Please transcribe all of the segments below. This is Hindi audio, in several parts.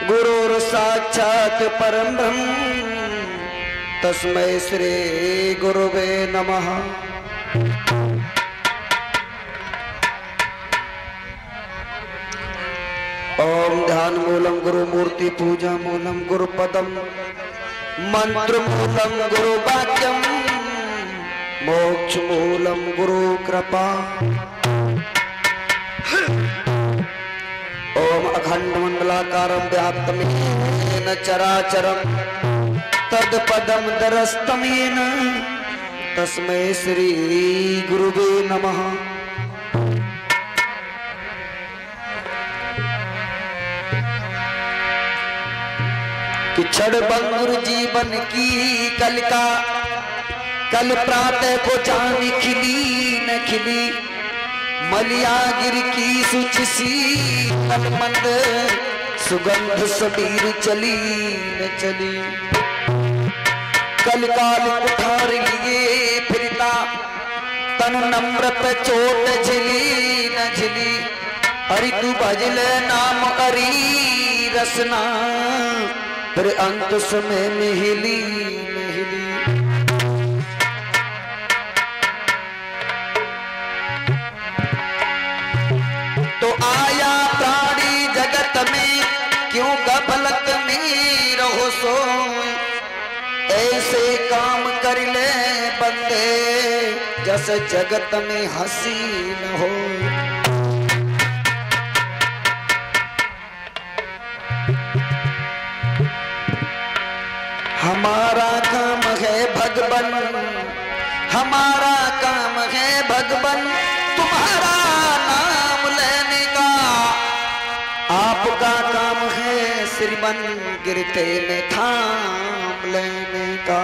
गुरुर् साक्षात् परं ब्रह्म तस्मै श्री गुरुवे नमः। ओम ध्यान मूलम गुरु मूर्ति पूजा मूलम गुरु पदम मंत्र मूलम गुरु वाक्यम मोक्ष मूलम गुरु कृपा। ओम अखंड मंडलाकारं व्याप्तं येन चराचरं तत्पदं दरस्तं येन तस्मै श्री गुरुवे नमः। कि क्षण भंगुर जीवन की कलिका कल प्रातः को जान खिली न खिली मलिया गिर की सुच सी मंद सुगंध सबीर चली न चली। कल काल कुठार लिए फिरता तन नम्र पे चोट झिली न झिली। हरि तू भजल नाम हरि रसना फिर अंत समय में हिली न हिली। तो आया प्राणी जगत में क्यों गफलत में रहो सो। ऐसे काम कर ले बंदे जस जगत में हंसी न हो। हमारा काम है भगवन हमारा काम है भगवन तुम्हारा नाम लेने का। आपका काम है श्रीमन गिरते में थाम लेने का।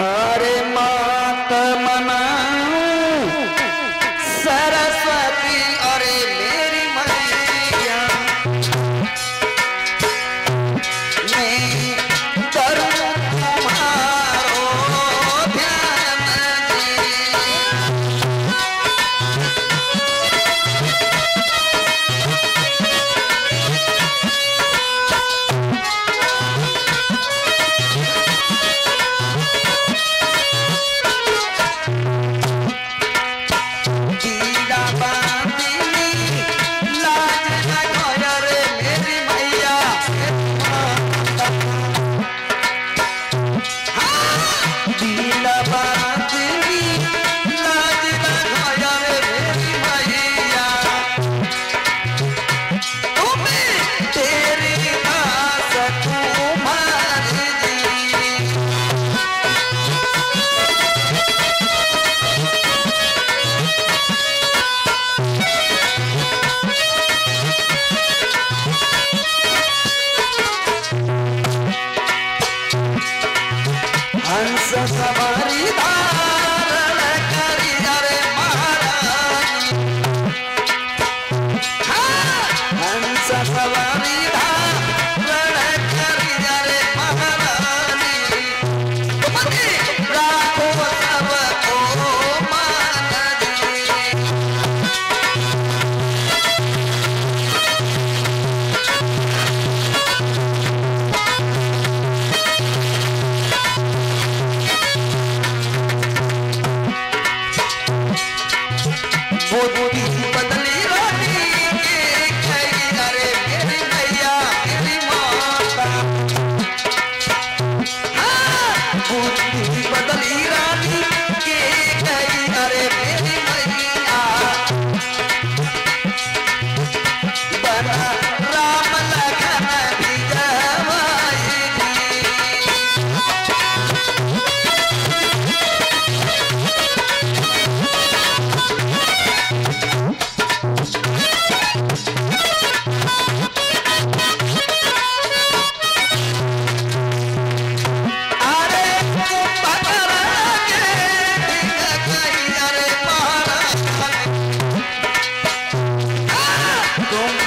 अरे मात मनाऊं सरस्वती अरे मेरी मैया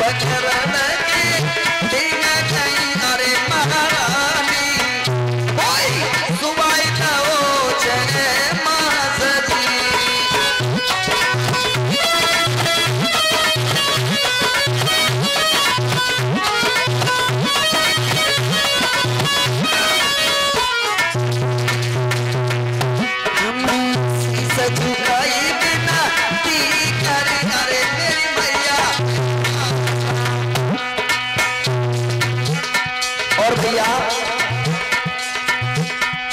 बचरन के दिन गई अरे महारानी कोई सुबाई था ओ जय मासजी झुकाई बिना ती करे अरे मेरी मैया। और भैया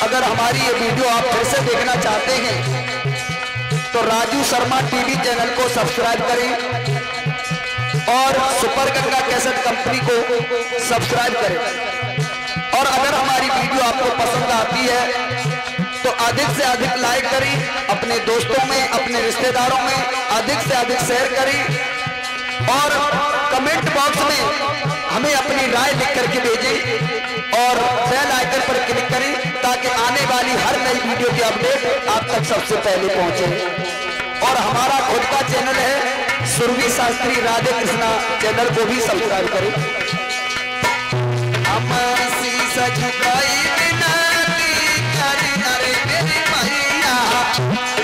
अगर हमारी ये वीडियो आप फिर से देखना चाहते हैं तो राजू शर्मा टीवी चैनल को सब्सक्राइब करें और सुपर गंगा कैसेट कंपनी को सब्सक्राइब करें। और अगर हमारी वीडियो आपको पसंद आती है तो अधिक से अधिक लाइक करें, अपने दोस्तों में अपने रिश्तेदारों में अधिक से अधिक शेयर करें और कमेंट बॉक्स में हमें अपनी राय लिख करके भेजें और बेल आइकन पर क्लिक करें ताकि आने वाली हर नई वीडियो की अपडेट आप तक सबसे पहले पहुंचे। और हमारा खुद का चैनल है सुरभि शास्त्री राधे कृष्णा, चैनल को भी सब्सक्राइब करें। हम शीश झुकाई बिना अरे मेरी मैया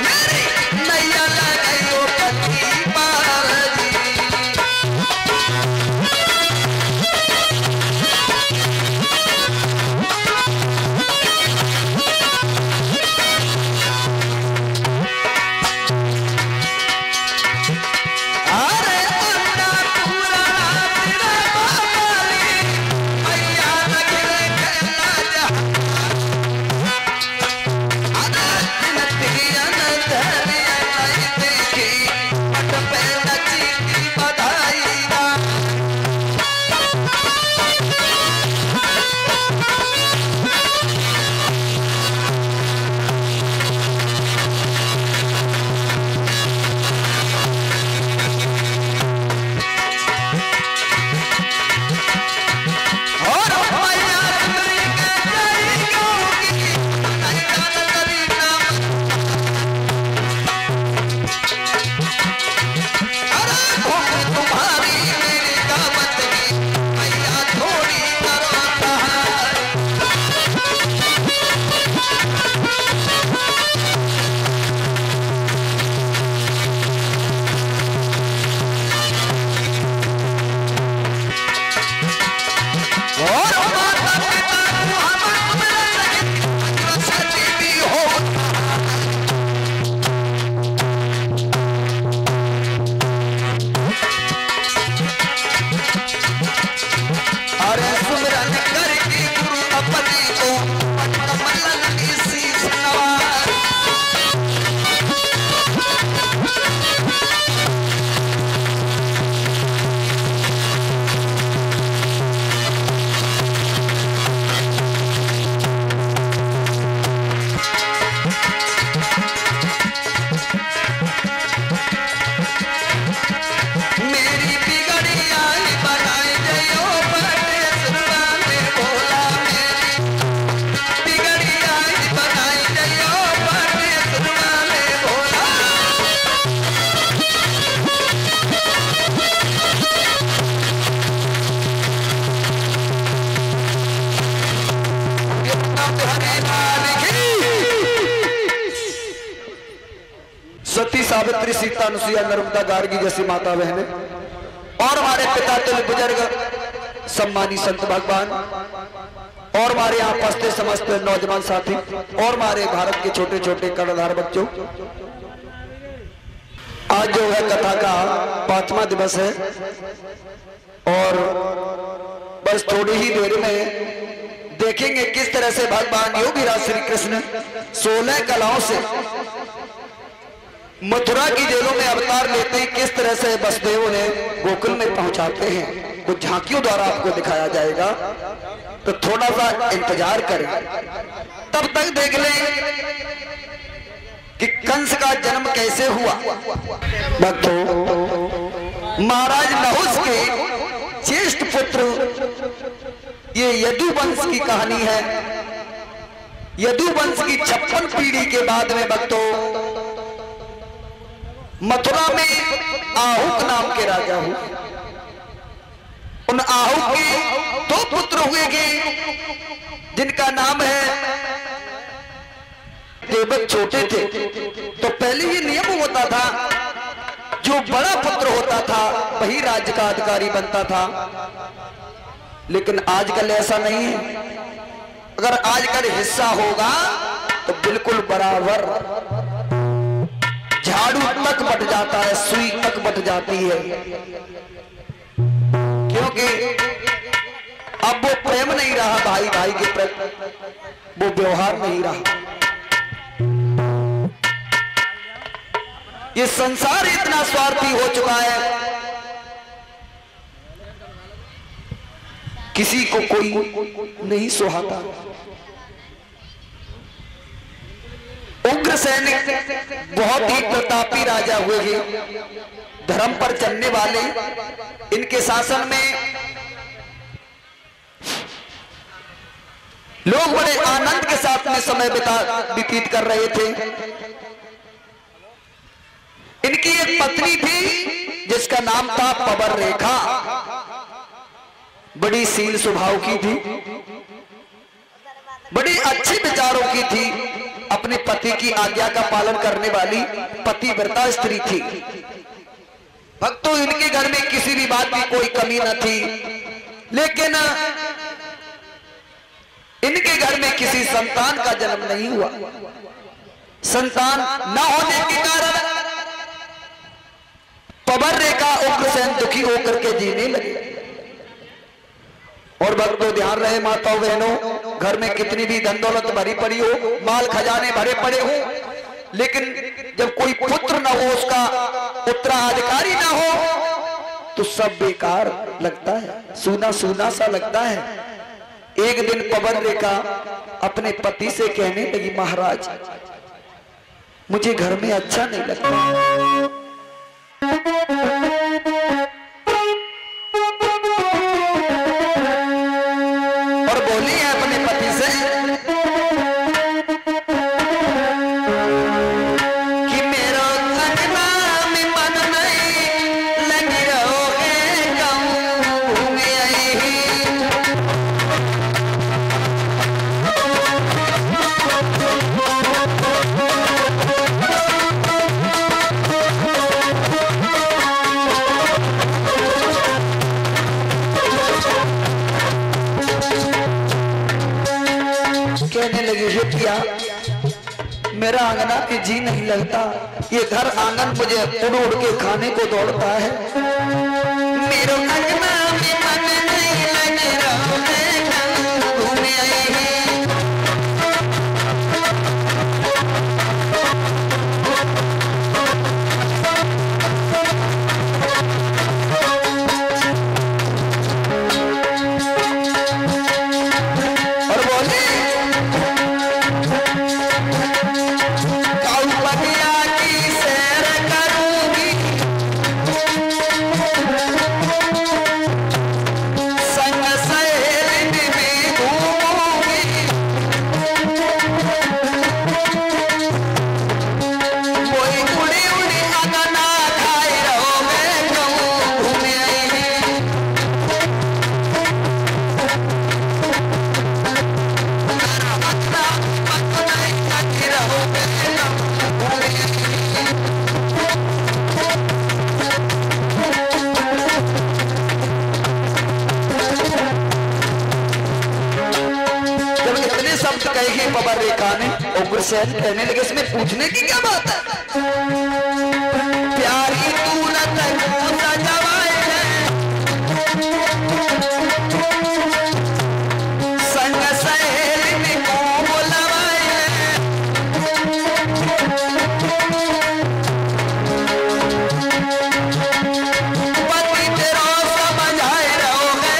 मेरी मैया लगाइयो पति बाजी अरे अन्ना पूरा तेरा बाबाली मैया लगे खेला जा सती सावित्री सीता अनुसुईया नर्मदा गार्गी जैसी माता बहने और हमारे पिता तुल्य बुजुर्ग सम्मानी संत भगवान और हमारे यहाँ उपस्थित समस्त नौजवान साथी और हमारे भारत के छोटे छोटे कर्णधार बच्चों, आज जो है कथा का 5वां दिवस है और बस थोड़ी ही देर में देखेंगे किस तरह से भगवान योगीराज श्री कृष्ण 16 कलाओं से मथुरा की जेलों में अवतार लेते हैं, किस तरह से वसुदेव ने गोकुल में पहुंचाते हैं, कुछ झांकियों द्वारा आपको दिखाया जाएगा। तो थोड़ा सा इंतजार करें, तब तक देख लें कि कंस का जन्म कैसे हुआ। भक्तों, महाराज नहुस के ज्येष्ठ पुत्र ये यदुवंश की कहानी है। यदुवंश की 56 पीढ़ी के बाद में भक्तों मथुरा में आहुक नाम के राजा हुए। उन आहू के 2 पुत्र हुए गे जिनका नाम है देवक। छोटे थे तो पहले ये नियम होता था, जो बड़ा पुत्र होता था वही राज्य का अधिकारी बनता था। लेकिन आजकल ऐसा नहीं है। अगर आजकल हिस्सा होगा तो बिल्कुल बराबर, झाड़ू तक बट जाता है, सुई तक बट जाती है, क्योंकि अब वो प्रेम नहीं रहा भाई भाई के प्रति, वो व्यवहार नहीं रहा। ये संसार इतना स्वार्थी हो चुका है, किसी को कोई नहीं सुहाता। उग्रसेन बहुत ही प्रतापी राजा हुए हैं, धर्म पर चलने वाले। इनके शासन में लोग बड़े आनंद के साथ में समय व्यतीत कर रहे थे। इनकी एक पत्नी थी जिसका नाम था पबर रेखा, बड़ी शील स्वभाव की थी, बड़ी अच्छे विचारों की थी, अपने पति की आज्ञा का पालन करने वाली पतिव्रता स्त्री थी। भक्तों, इनके घर में किसी भी बात की कोई कमी न थी, लेकिन इनके घर में किसी संतान का जन्म नहीं हुआ। संतान न होने के कारण पबर रेखा उग्रसेन दुखी होकर के जीने लगे। और भक्तों ध्यान रहे, माताओं बहनों, घर में कितनी भी धन दौलत भरी पड़ी हो, माल खजाने भरे पड़े हो, लेकिन जब कोई पुत्र ना हो, उसका उत्तराधिकारी ना हो, तो सब बेकार लगता है, सूना सूना सा लगता है। एक दिन पवन रेखा अपने पति से कहने लगी, महाराज मुझे घर में अच्छा नहीं लगता। और बोली है अपने पति से कि मेरा अंगना में मन नहीं लग रहोगे गाँव में आई। कहने लगी, हिटिया मेरा आंगना पे जी नहीं लगता, ये घर आंगन मुझे उड़ उड़ के खाने को दौड़ता है। मेरा आंगना में मन नहीं लग रहा है, घूमे आई है। पबर रेखा ने उग्रसेन कहने लगे, इसमें पूछने की क्या बात है? प्यारी तू न सजवाए संग सहेली को बुलवाए, पति तेरा समझाए रहोगे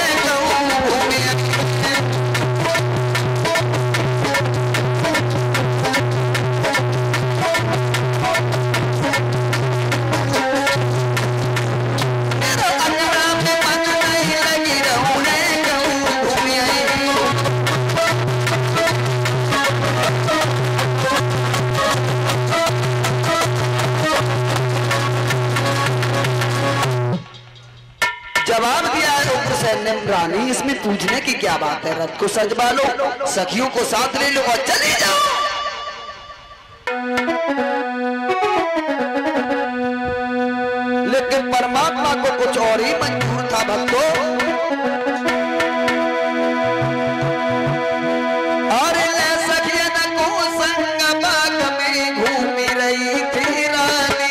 जवाब दिया है उग्रसेन ने, रानी इसमें पूछने की क्या बात है, रथ को सजवा लो, सखियों को साथ ले लो और चले जाओ। लेकिन परमात्मा को कुछ और ही मंजूर था भक्तों। और ले सखियन को संग बाग में घूमी रही थी रानी।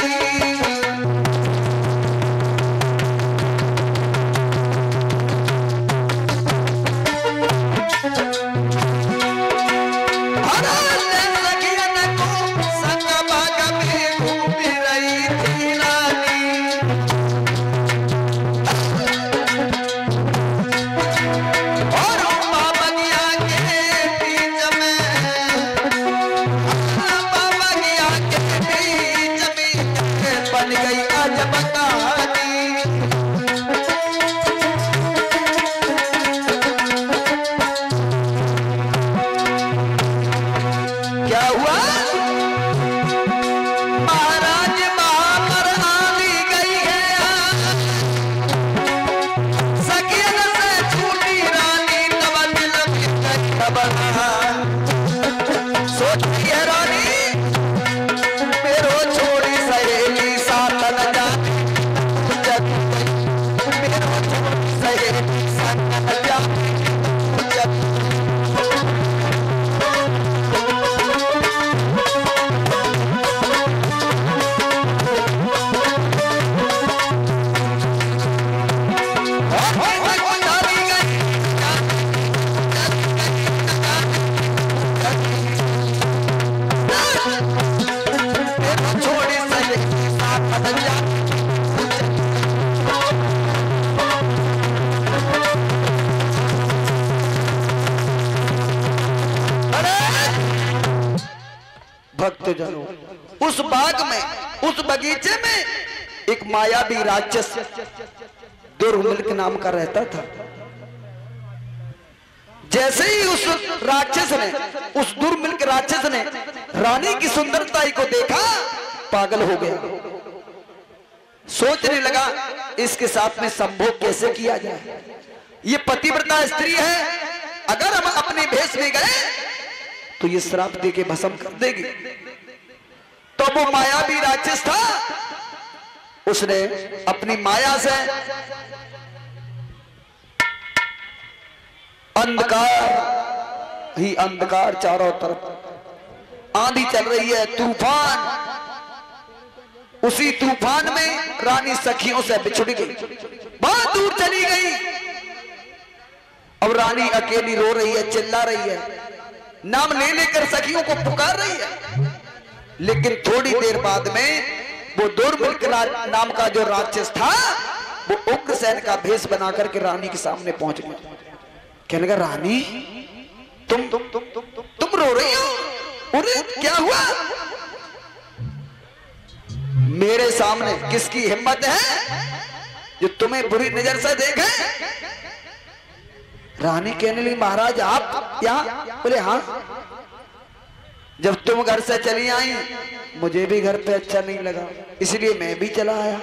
उस बाग में, उस बगीचे में एक मायावी राक्षस दुर्मिल्क नाम का रहता था। जैसे ही उस राक्षस ने, उस दुर्मिल्क राक्षस ने रानी की सुंदरता को देखा, पागल हो गया। सोचने लगा इसके साथ में संभोग कैसे किया जाए। ये पतिव्रता स्त्री है, अगर हम अपने भेष में गए तो ये श्राप दे के भस्म कर देगी। तो वो मायावी राक्षस था, उसने अपनी माया से अंधकार ही अंधकार, चारों तरफ आंधी चल रही है, तूफान। उसी तूफान में रानी सखियों से बिछुड़ गई, बहुत दूर चली गई। अब रानी अकेली रो रही है, चिल्ला रही है, नाम ले लेकर सखियों को पुकार रही है। लेकिन थोड़ी देर बाद में वो दुर्मिल्क नाम का जो राक्षस था, वो उग्रसेन का भेष बना करके रानी के सामने पहुंच गया। कहने लगा, रानी तुम रो रही हो, अरे क्या हुआ? मेरे सामने किसकी हिम्मत है जो तुम्हें बुरी नजर से देखे? रानी कहने लगी, महाराज आप यहाँ? बोले हाँ, जब तुम घर से चली आई मुझे भी घर पे अच्छा नहीं लगा, इसलिए मैं भी चला आया।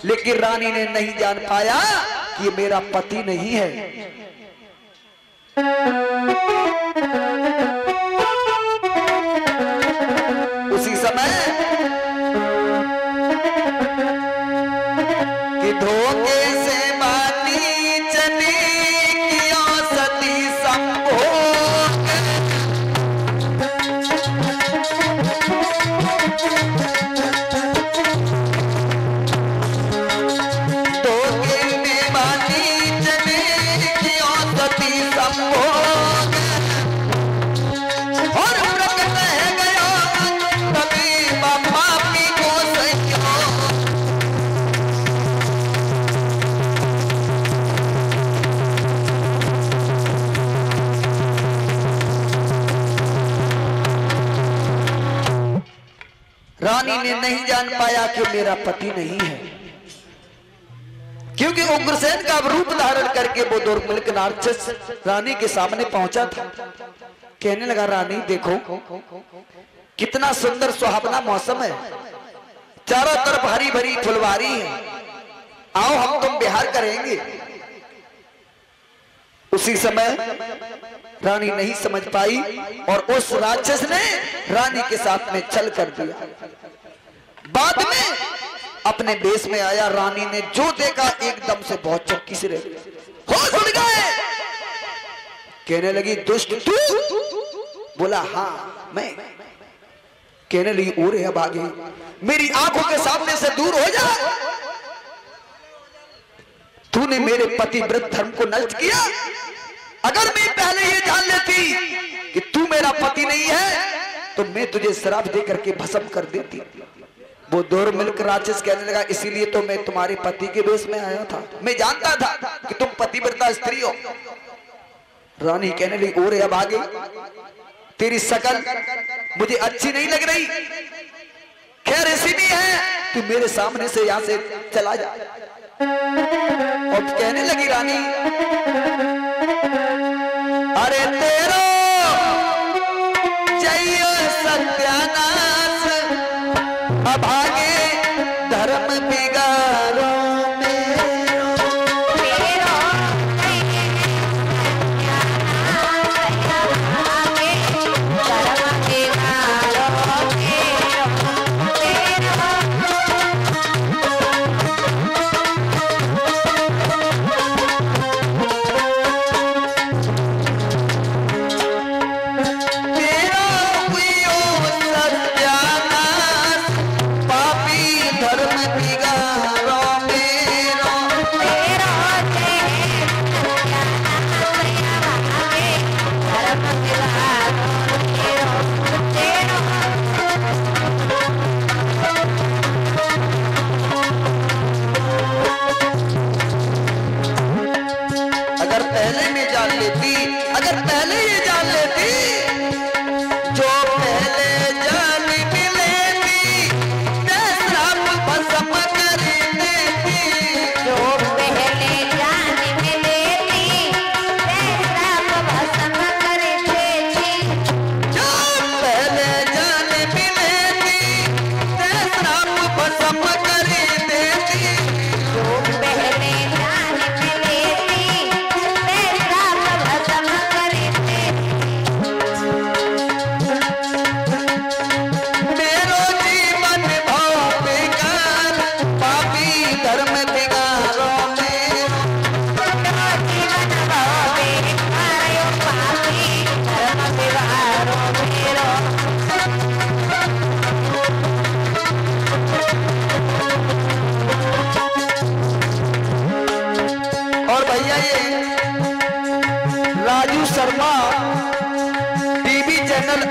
लेकिन रानी ने नहीं जान पाया कि ये मेरा पति नहीं है। उसी समय कि धोखे से बाती चली किया सती संभोग, धोखे में बाती चली किया सती संभोग, और प्रकट है गया तभी पापी को सहियो। रानी ने नहीं जान पाया कि मेरा पति नहीं है, क्योंकि उग्रसेन का रूप धारण करके वो दुर्मिल्क राक्षस रानी के सामने पहुंचा था। कहने लगा, रानी देखो कितना सुंदर सुहावना मौसम है, चारों तरफ हरी भरी फुलवारी है, आओ हम तुम बिहार करेंगे। उसी समय रानी नहीं समझ पाई और उस राक्षस ने रानी के साथ में चल कर दिया। बाद में अपने देश में आया, रानी ने जो देखा एकदम से बहुत चौकी से रह गई, होश उड़ गए। कहने लगी दुष्ट तू? बोला हाँ मैं। कहने लगी ओरे अब आगे मेरी आंखों के सामने से दूर हो जा। तूने मेरे पतिव्रत धर्म को नष्ट किया। अगर मैं पहले ये जान लेती कि तू मेरा पति नहीं है तो मैं तुझे श्राप दे करके भस्म कर देती। वो दूर मिलकर राक्षस कहने लगा इसीलिए तो मैं तुम्हारे पति के वेश में आया था, मैं जानता था कि तुम पतिव्रता स्त्री हो। रानी कहने लगी ओरे अब आगे तेरी शकल मुझे अच्छी नहीं लग रही। खैर ऐसी भी है तू मेरे सामने से यहां से चला जा। और कहने लगी रानी अरे तेरो चाहिए सत्यानाश, अभागे धर्म बिगाड़ो मेरो।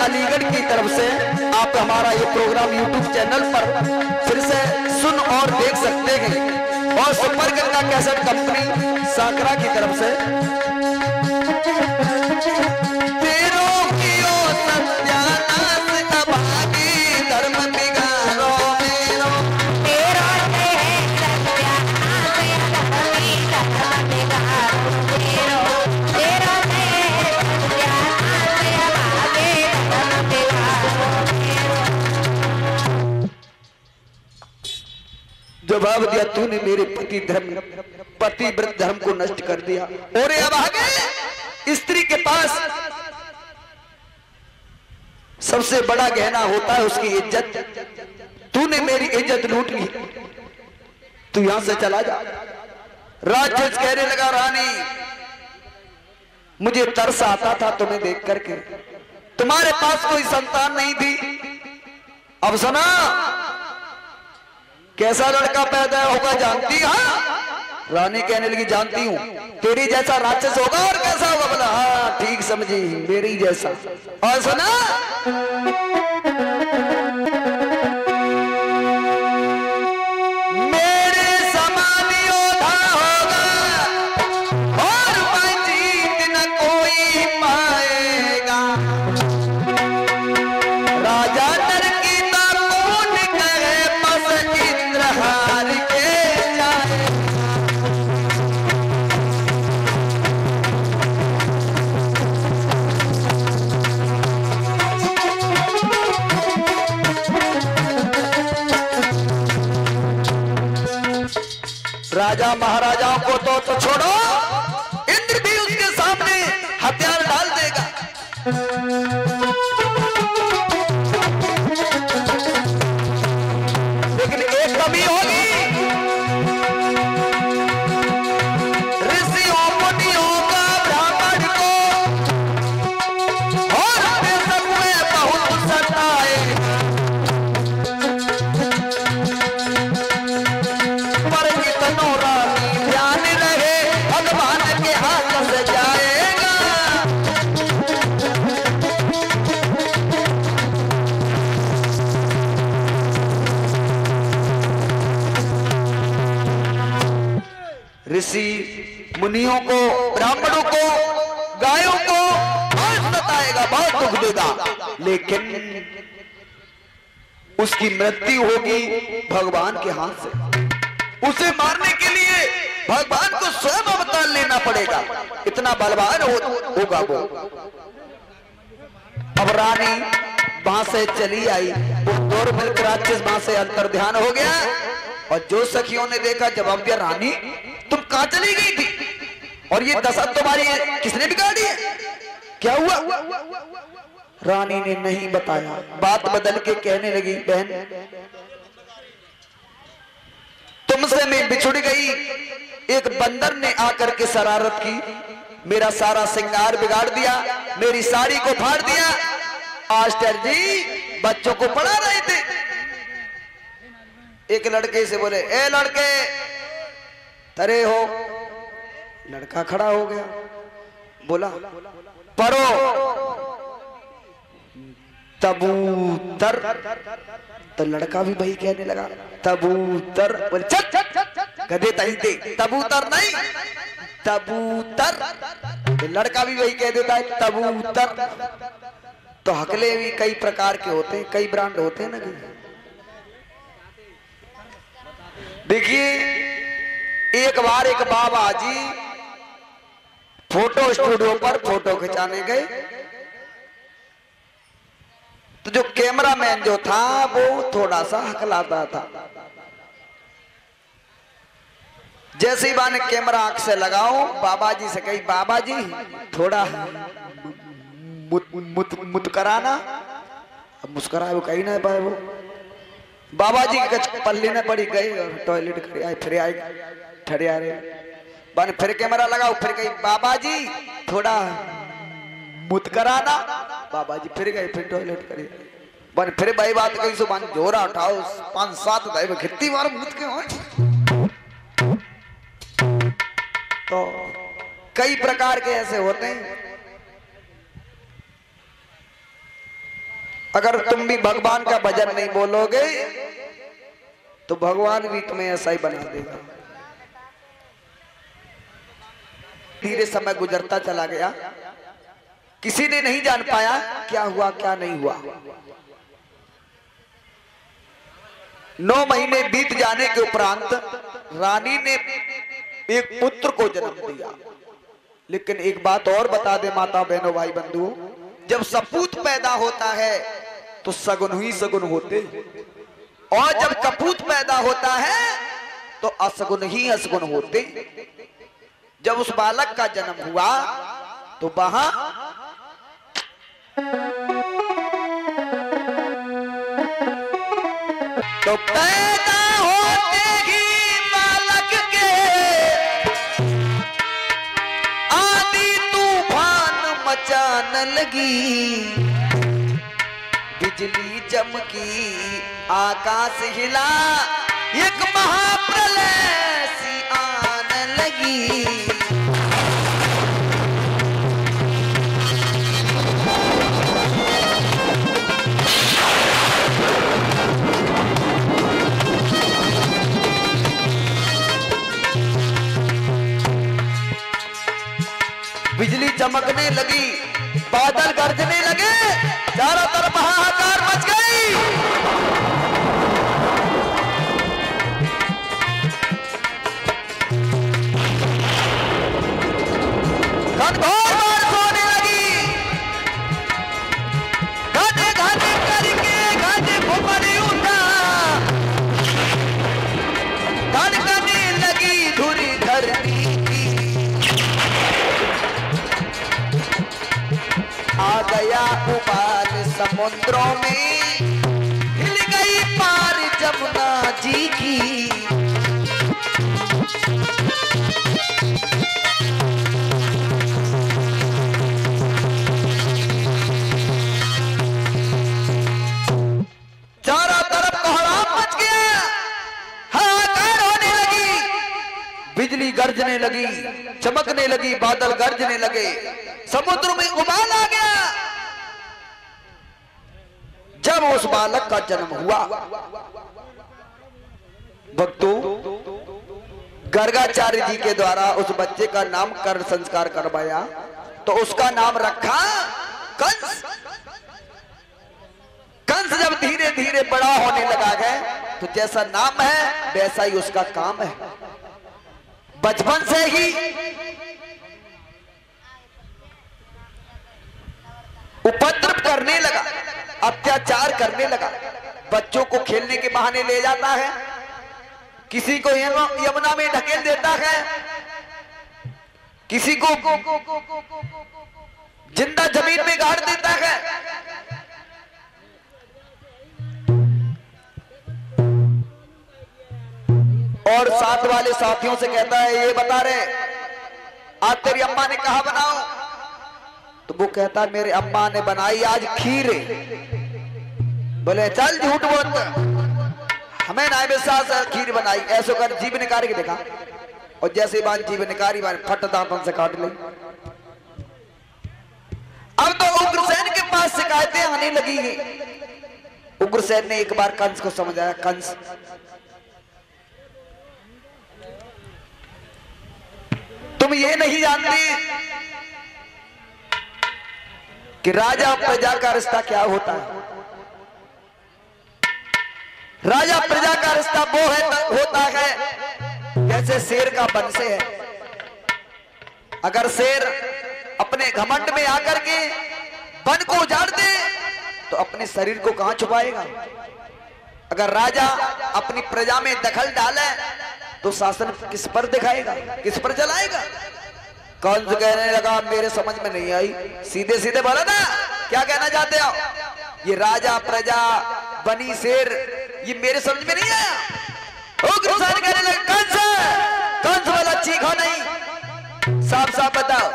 अलीगढ़ की तरफ से आप हमारा ये प्रोग्राम YouTube चैनल पर फिर से सुन और देख सकते हैं। और सुपर गंगा कैसेट कंपनी साकरा की तरफ से धर्म बिगाड़ो मेरो। जवाब दिया तूने मेरे पतिव्रत धर्म को नष्ट कर दिया। और अब आगे स्त्री के पास सबसे बड़ा गहना होता है उसकी इज्जत। तूने मेरी इज्जत लूट ली, तू यहां से चला जा। राक्षस कहने लगा रानी मुझे तरस आता था तुम्हें देख करके, तुम्हारे पास कोई संतान नहीं थी। अब सुना कैसा लड़का पैदा होगा जानती है? रानी कहने लगी जानती हूं, तेरी जैसा राक्षस होगा। और कैसा होगा? बोला हाँ ठीक समझी, मेरी जैसा। और सुना मेरे समान योद्धा होगा और मैं जीत न कोई पाएगा। राजा नर की कौन कहे बस इंद्रहार के जाए। राजा महाराजाओं को तो छोड़ो, इंद्र भी उसके सामने हथियार डाल देगा। लेकिन एक कमी होगी, ऋषियों मुनियों का ब्राह्मण को और बेशक में बहुत सताए, पर इतनो रानी ध्यान रहे भगवान के हाथ से जाएगा। ऋषि मुनियों को, ब्राह्मणों को, गायों को बहुत सताएगा, बहुत दुख देगा, लेकिन उसकी मृत्यु होगी भगवान के हाथ से। उसे मारने के लिए भगवान को स्वयं अवतार लेना पड़ेगा, इतना बलवान होगा वो। अब रानी वहां से चली आई, वो दौड़ मिलकर राक्षस वहां से अंतर ध्यान हो गया, और जो सखियों ने देखा जवाब दिया, रानी तुम कहां चली गई थी, और ये दशा तुम्हारी किसने बिगाड़ी है, क्या हुआ? रानी ने नहीं बताया। बात बदल के कहने लगी, बहन तुमसे मैं बिछुड़ गई, एक बंदर ने आकर के शरारत की, मेरा सारा श्रृंगार बिगाड़ दिया, मेरी साड़ी को फाड़ दिया। मास्टर जी बच्चों को पढ़ा रहे थे, एक लड़के से बोले, ए लड़के तरे हो। लड़का खड़ा हो गया, बोला पढ़ो। तबूतर, तो लड़का भी वही कहने लगा, तबूतर। बोले चल गधे तही दे, तबूतर नहीं तबूतर। तो लड़का भी वही कह देता है, तबूतर। तो हकले भी कई प्रकार के होते हैं, कई ब्रांड होते हैं ना। देखिए एक बार एक बाबा जी फोटो स्टूडियो पर फोटो खिंचाने गए, तो जो कैमरामैन जो था वो थोड़ा सा हकलाता था। जैसे ही बाने कैमरा आंख से लगाओ, बाबा जी से कही, बाबा जी थोड़ा मुत कराना। अब मुस्कुराए वो कहीं ना पाए, वो बाबा जी के पल्ले न पड़ी, गए और टॉयलेट करे आए, फिर आए ठहरे आ रहे बन, फिर कैमरा लगाओ, फिर कही बाबा जी थोड़ा मुत कराना। बाबा जी फिर गए, फिर टॉयलेट करे बन, फिर भाई बात कही सो बन, जोरा उठाओ 5-7 दाई खित्ती बार मुत के हो। तो कई प्रकार के ऐसे होते हैं। अगर तुम भी भगवान का भजन नहीं बोलोगे तो भगवान भी तुम्हें ऐसा ही बना देगा। धीरे समय गुजरता चला गया, किसी ने नहीं जान पाया क्या हुआ क्या नहीं हुआ। 9 महीने बीत जाने के उपरांत रानी ने एक पुत्र को जन्म दिया। लेकिन एक बात और बता दे माता बहनों भाई बंधुओं, जब सपूत पैदा होता है तो सगुन ही सगुन होते, और जब कपूत पैदा होता है तो असगुन ही असगुन होते। जब उस बालक का जन्म हुआ तो वहां तो पैदा होते ही बालक के आंधी तूफान मचान लगी, बिजली चमकी आकाश हिला, एक महाप्रलय सी आने लगी। बिजली चमकने लगी, बादल गरजने लगे, चारों तरफ हाहाकार मच गई। घनघोर बारिश होने लगी, घने घने करके घने घुमड़ी उठा, धड़कने लगी धुरी समुद्रों में हिल गई पार जमुना जी की। चारों तरफ कोहराम मच गया, हाहाकार होने लगी, बिजली गरजने लगी, चमकने लगी, बादल गरजने लगे, समुद्र में उबाल आ गया। जब उस बालक का जन्म हुआ, भक्तों, गर्गाचार्य जी के द्वारा उस बच्चे का नामकरण संस्कार करवाया, तो उसका नाम रखा कंस। कंस जब धीरे धीरे बड़ा होने लगा है, तो जैसा नाम है वैसा ही उसका काम है। बचपन से ही उपद्रव करने लगा, अत्याचार करने लगा, बच्चों को खेलने के बहाने ले जाता है, किसी को यमुना में ढकेल देता है, किसी को जिंदा जमीन में गाड़ देता है। और साथ वाले साथियों से कहता है, ये बता रहे आज तेरी अम्मा ने कहा बनाओ, तो वो कहता है मेरे अम्मा ने बनाई आज खीर। बोले चल झूठ बोलता, हमें ना विश्वास खीर बनाई, ऐसो कर जीभ निकाल के देखा, और जैसे बात जीभ निकाली बात फट दांतों से काट ले। अब तो उग्रसेन के पास शिकायतें आने लगी हैं। उग्रसेन ने एक बार कंस को समझाया, कंस तुम ये नहीं जानते कि राजा प्रजा का रिश्ता क्या होता है। राजा प्रजा का रिश्ता वो होता है जैसे शेर का वन से है। अगर शेर अपने घमंड में आकर के वन को उजाड़ दे तो अपने शरीर को कहां छुपाएगा। अगर राजा अपनी प्रजा में दखल डाले तो शासन किस पर दिखाएगा, किस पर चलाएगा। कंस कहने लगा मेरे समझ में नहीं आई, सीधे सीधे बोला ना क्या कहना चाहते हो। ये राजा प्रजा बनी शेर ये मेरे समझ में नहीं आया। उग्रसेन कहने लगा कंस, कंस वाला चीखो नहीं, साफ साफ बताओ।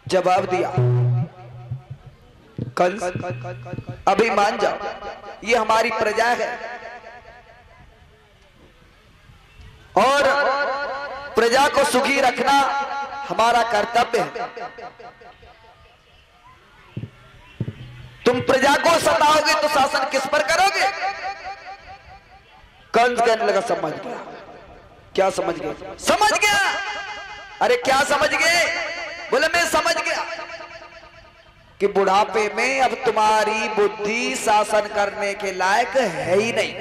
जवाब दिया कंस अभी मान जाओ, ये हमारी प्रजा है और प्रजा को सुखी रखना हमारा कर्तव्य है। तुम प्रजा को सताओगे तो शासन किस पर करोगे। कंस कहने लगा समझ गया। क्या समझ गए? समझ गया। अरे क्या समझ गए? बोले मैं समझ गया कि बुढ़ापे में अब तुम्हारी बुद्धि शासन करने के लायक है ही नहीं।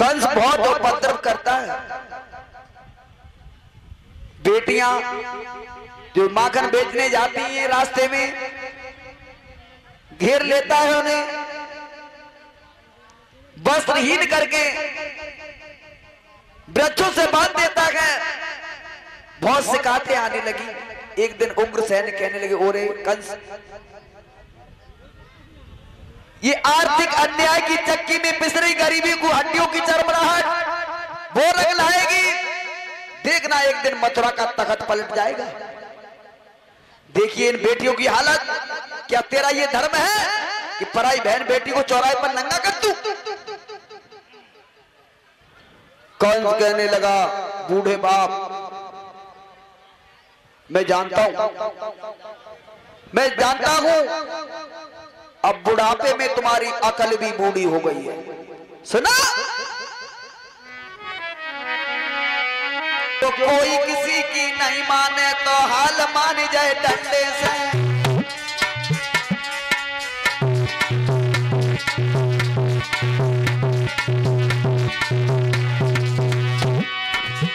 कंस बहुत उपद्रव करता है। बेटियां जो माखन बेचने जाती हैं रास्ते में घेर लेता है, उन्हें वस्त्रहीन करके वृक्षों से बांध देता है। बहुत शिकायतें आने लगी। एक दिन उग्रसेन कहने लगे ओरे कंस, ये आर्थिक अन्याय की चक्की में पिस रही गरीबी को हड्डियों की चरमराहट वो रंग लाएगी। देखना एक दिन मथुरा का तख्त पलट जाएगा। देखिए इन बेटियों की हालत। क्या तेरा ये धर्म है कि पराई बहन बेटी को चौराहे पर नंगा कर तू? कंस कहने लगा बूढ़े बाप मैं जानता हूं अब बुढ़ापे में तुम्हारी अकल भी बूढ़ी हो गई है। सुना तो कोई किसी की नहीं माने तो हाल मान जाए डंडे से।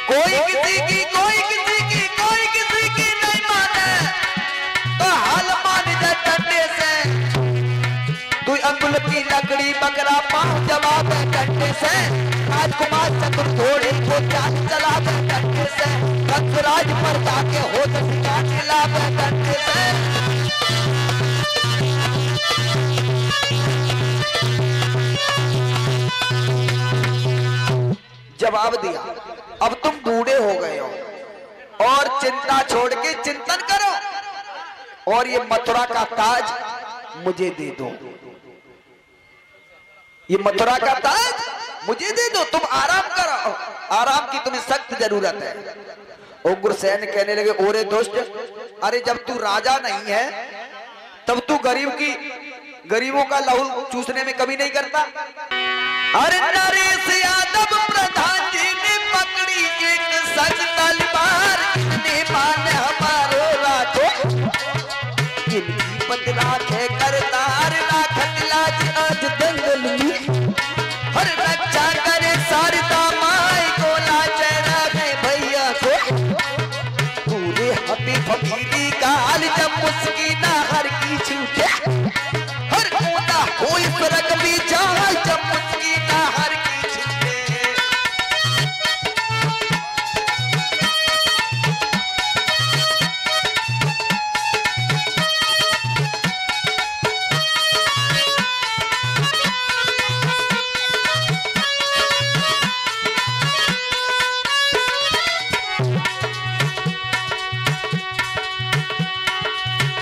कोई किसी की नहीं माने तो हाल मान जाए डंडे से। तू अंगुल की लकड़ी बकरा पांव जवाब है डंडे से। राजकुमार चतुर घोड़े को चाल चला डंडे से। कंसराज पर जाके हो सका लाभ डंडे से जवाब दिया, अब तुम बूढ़े हो गए हो और चिंता छोड़ के चिंतन करो और ये मथुरा का ताज मुझे दे दो, ये मथुरा का ताज मुझे दे दो, तुम आराम करो, आराम की तुम्हें सख्त जरूरत है। उग्रसेन कहने लगे, ओरे दोस्त, अरे जब तू राजा नहीं है तब तू गरीबों का लहू चूसने में कमी नहीं करता। अरे नरेश यादव प्रधान जी ने पकड़ी एक सच तलवार, इतने मान हमारो राखो, इनकी पद राखे करतार, राखत लाज आज दंगल में, हर रक्षा करे सारदा माई को लाज रखे भैया को, पूरे हबी फकीरी का हाल जब मुस्किना हर की छूटे, हर कोना कोई फर्क भी जाए जब मुस्किना हर की छूटे।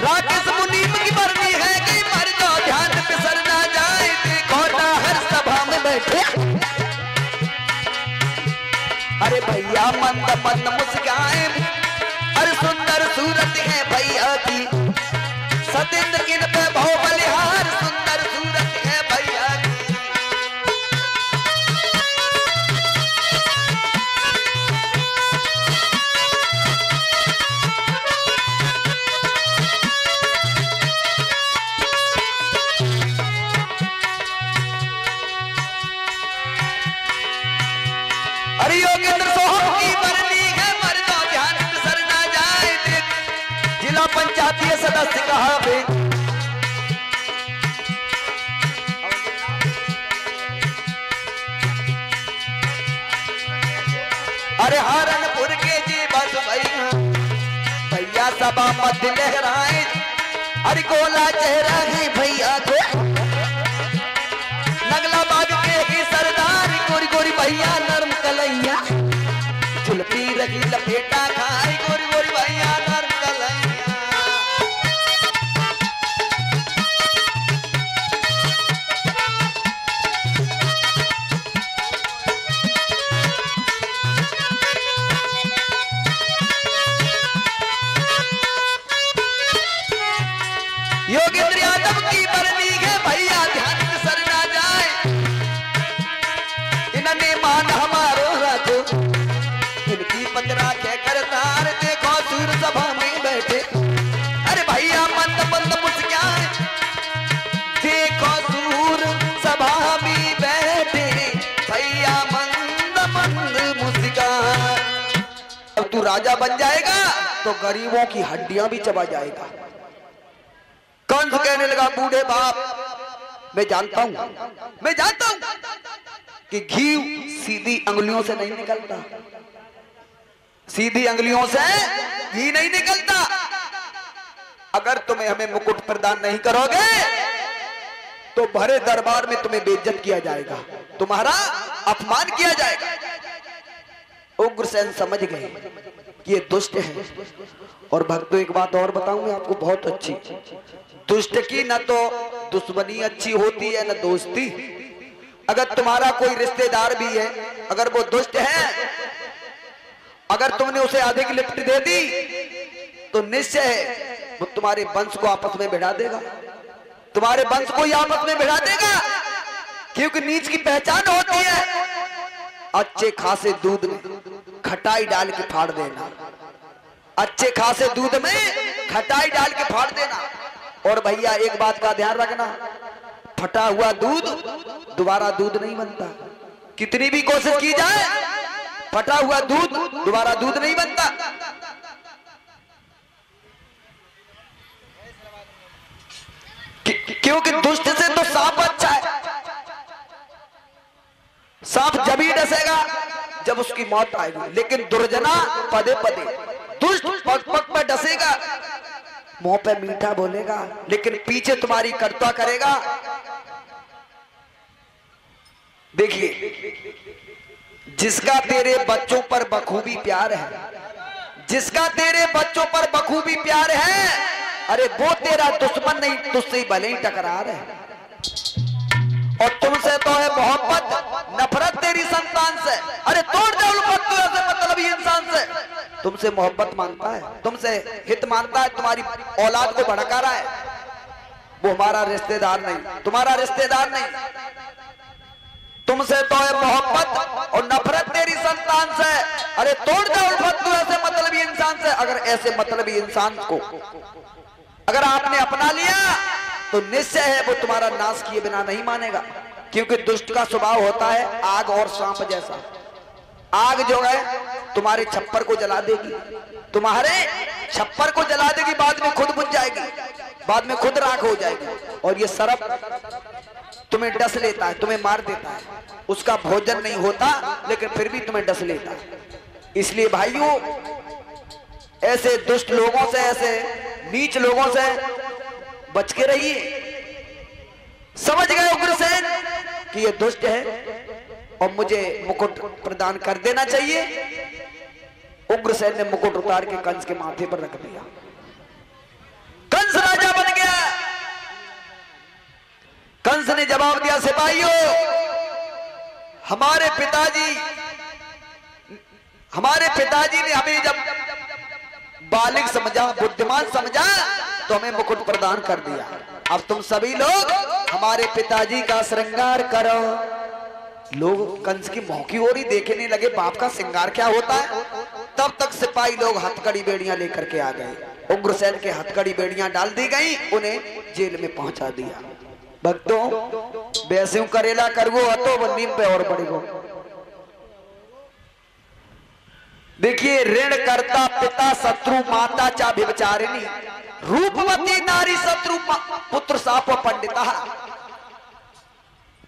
राकेश मुनीम की बरनी है कि मर दो ध्यान फिसल ना जाए, देखो ना हर सभा में बैठे, अरे भैया मंद मंद मुस्काए, अरे सुंदर सूरत है भैया की, सतेंद्र किन पे भाव बलिहार, सुंदर सूरत है भैया की। अरे योगेंद्र सोहम की बरनी है, मर्दो ध्यान फिसल ना जाए, देख जिला पंचायती सदस्य कहा बे, अरे हारनपुर के जी बस भैया, भैया सभा मध्य लहराए, अरे गोला चेहरा है भैया को, नगला बाग के ही सरदार, गोरी गोरी भैया नर्म कलैया, जुल्फी रही लपेटा खाई, गोरी गोरी भैया नर्म कलैया। योगेंद्र यादव की बरनी है भैया, ध्यान फिसल ना जाए, इन्होंने मान हमारो राजो, इनकी पद राखे करतार, देखो सूर सभा में बैठे, अरे भैया मंद मंद मुस्काए, देखो सूर सभा में बैठे, भैया मंद मंद मुस्काए। अब तू राजा बन जाएगा तो गरीबों की हड्डियां भी चबा जाएगा। कंस कहने लगा, बूढ़े बाप, मैं जानता हूं कि घी सीधी अंगुलियों से नहीं निकलता, सीधी अंगुलियों से घी नहीं निकलता, अगर तुम्हें हमें मुकुट प्रदान नहीं करोगे तो भरे दरबार में तुम्हें बेइज्जत किया जाएगा, तुम्हारा अपमान किया जाएगा। उग्रसेन समझ गए कि ये दुष्ट है। और भक्तों एक बात और बताऊंगा आपको बहुत अच्छी, दुष्ट की न तो दुश्मनी अच्छी होती है न दोस्ती। अगर तुम्हारा कोई रिश्तेदार भी है, अगर वो दुष्ट है, अगर तुमने उसे अधिक लिफ्ट दे दी तो निश्चय है वो तुम्हारे वंश को आपस में भिड़ा देगा, तुम्हारे वंश को ही आपस में भिड़ा देगा। क्योंकि नीच की पहचान होती है अच्छे खासे दूध में खटाई डाल के फाड़ देना, अच्छे खासे दूध में खटाई डाल के फाड़ देना। और भैया एक बात का ध्यान रखना, फटा हुआ दूध दोबारा दूध नहीं बनता, कितनी भी कोशिश की जाए फटा हुआ दूध दोबारा दूध नहीं बनता। क्योंकि दुष्ट से तो सांप अच्छा है, सांप जब ही डसेगा जब उसकी मौत आएगी, लेकिन दुर्जना पदे पदे, दुष्ट पग पग पर डसेगा मुंह पे मीठा बोलेगा लेकिन पीछे तुम्हारी कर्तव्य करेगा। देखिए, जिसका तेरे बच्चों पर बखूबी प्यार है, जिसका तेरे बच्चों पर बखूबी प्यार है, अरे वो तेरा दुश्मन नहीं, तुझसे भले ही टकरा रहे। और तुमसे तो है मोहब्बत, नफरत तेरी संतान से। अरे तोड़ दे उल्फत से, मतलब ये इंसान से तुमसे मोहब्बत मांगता है, तुमसे हित मानता है, तुम्हारी औलाद को भड़का रहा है, वो हमारा रिश्तेदार नहीं, तुम्हारा रिश्तेदार नहीं। तुमसे तो है मोहब्बत और नफरत तेरी संतान से। अरे तोड़ दे उल्फत ऐसे मतलबी इंसान से। अगर ऐसे मतलबी इंसान को अगर आपने अपना लिया तो निश्चय है वो तुम्हारा नाश किए बिना नहीं मानेगा, क्योंकि दुष्ट का स्वभाव होता है आग और सांप जैसा। आग जो है तुम्हारे छप्पर को जला देगी, तुम्हारे छप्पर को जला देगी, बाद में खुद बुझ जाएगी, बाद में खुद राख हो जाएगी। और ये सर्प तुम्हें डस लेता है, तुम्हें मार देता है, उसका भोजन नहीं होता लेकिन फिर भी तुम्हें डस लेता है। इसलिए भाइयों, ऐसे दुष्ट लोगों से, ऐसे नीच लोगों से बच के रहिए। समझ गए उग्रसेन कि ये दुष्ट है और मुझे मुकुट प्रदान कर देना चाहिए। उग्रसेन ने मुकुट उतार के कंस के माथे पर रख दिया। कंस राजा बन गया। कंस ने जवाब दिया, सिपाहियों, हमारे पिताजी ने हमें जब बालिग समझा, बुद्धिमान समझा, तो हमें मुकुट प्रदान कर दिया। अब तुम सभी लोग हमारे पिताजी का श्रृंगार करो। लोग कंस की मुंह की ओर ही देखने लगे, बाप का श्रृंगार क्या होता है। तब तक सिपाही लोग हथकड़ी बेड़ियां लेकर के आ गए। उग्रसेन के हथकड़ी बेड़ियां डाल दी गई, उन्हें जेल में पहुंचा दिया। भक्तों, वैसे करेला करगो हतो वो नीम पे और बढ़ेगो। देखिए, ऋण करता पिता शत्रु माता चा व्यभिचारिणी, रूपवती नारी शत्रु पुत्र साप पंडिता।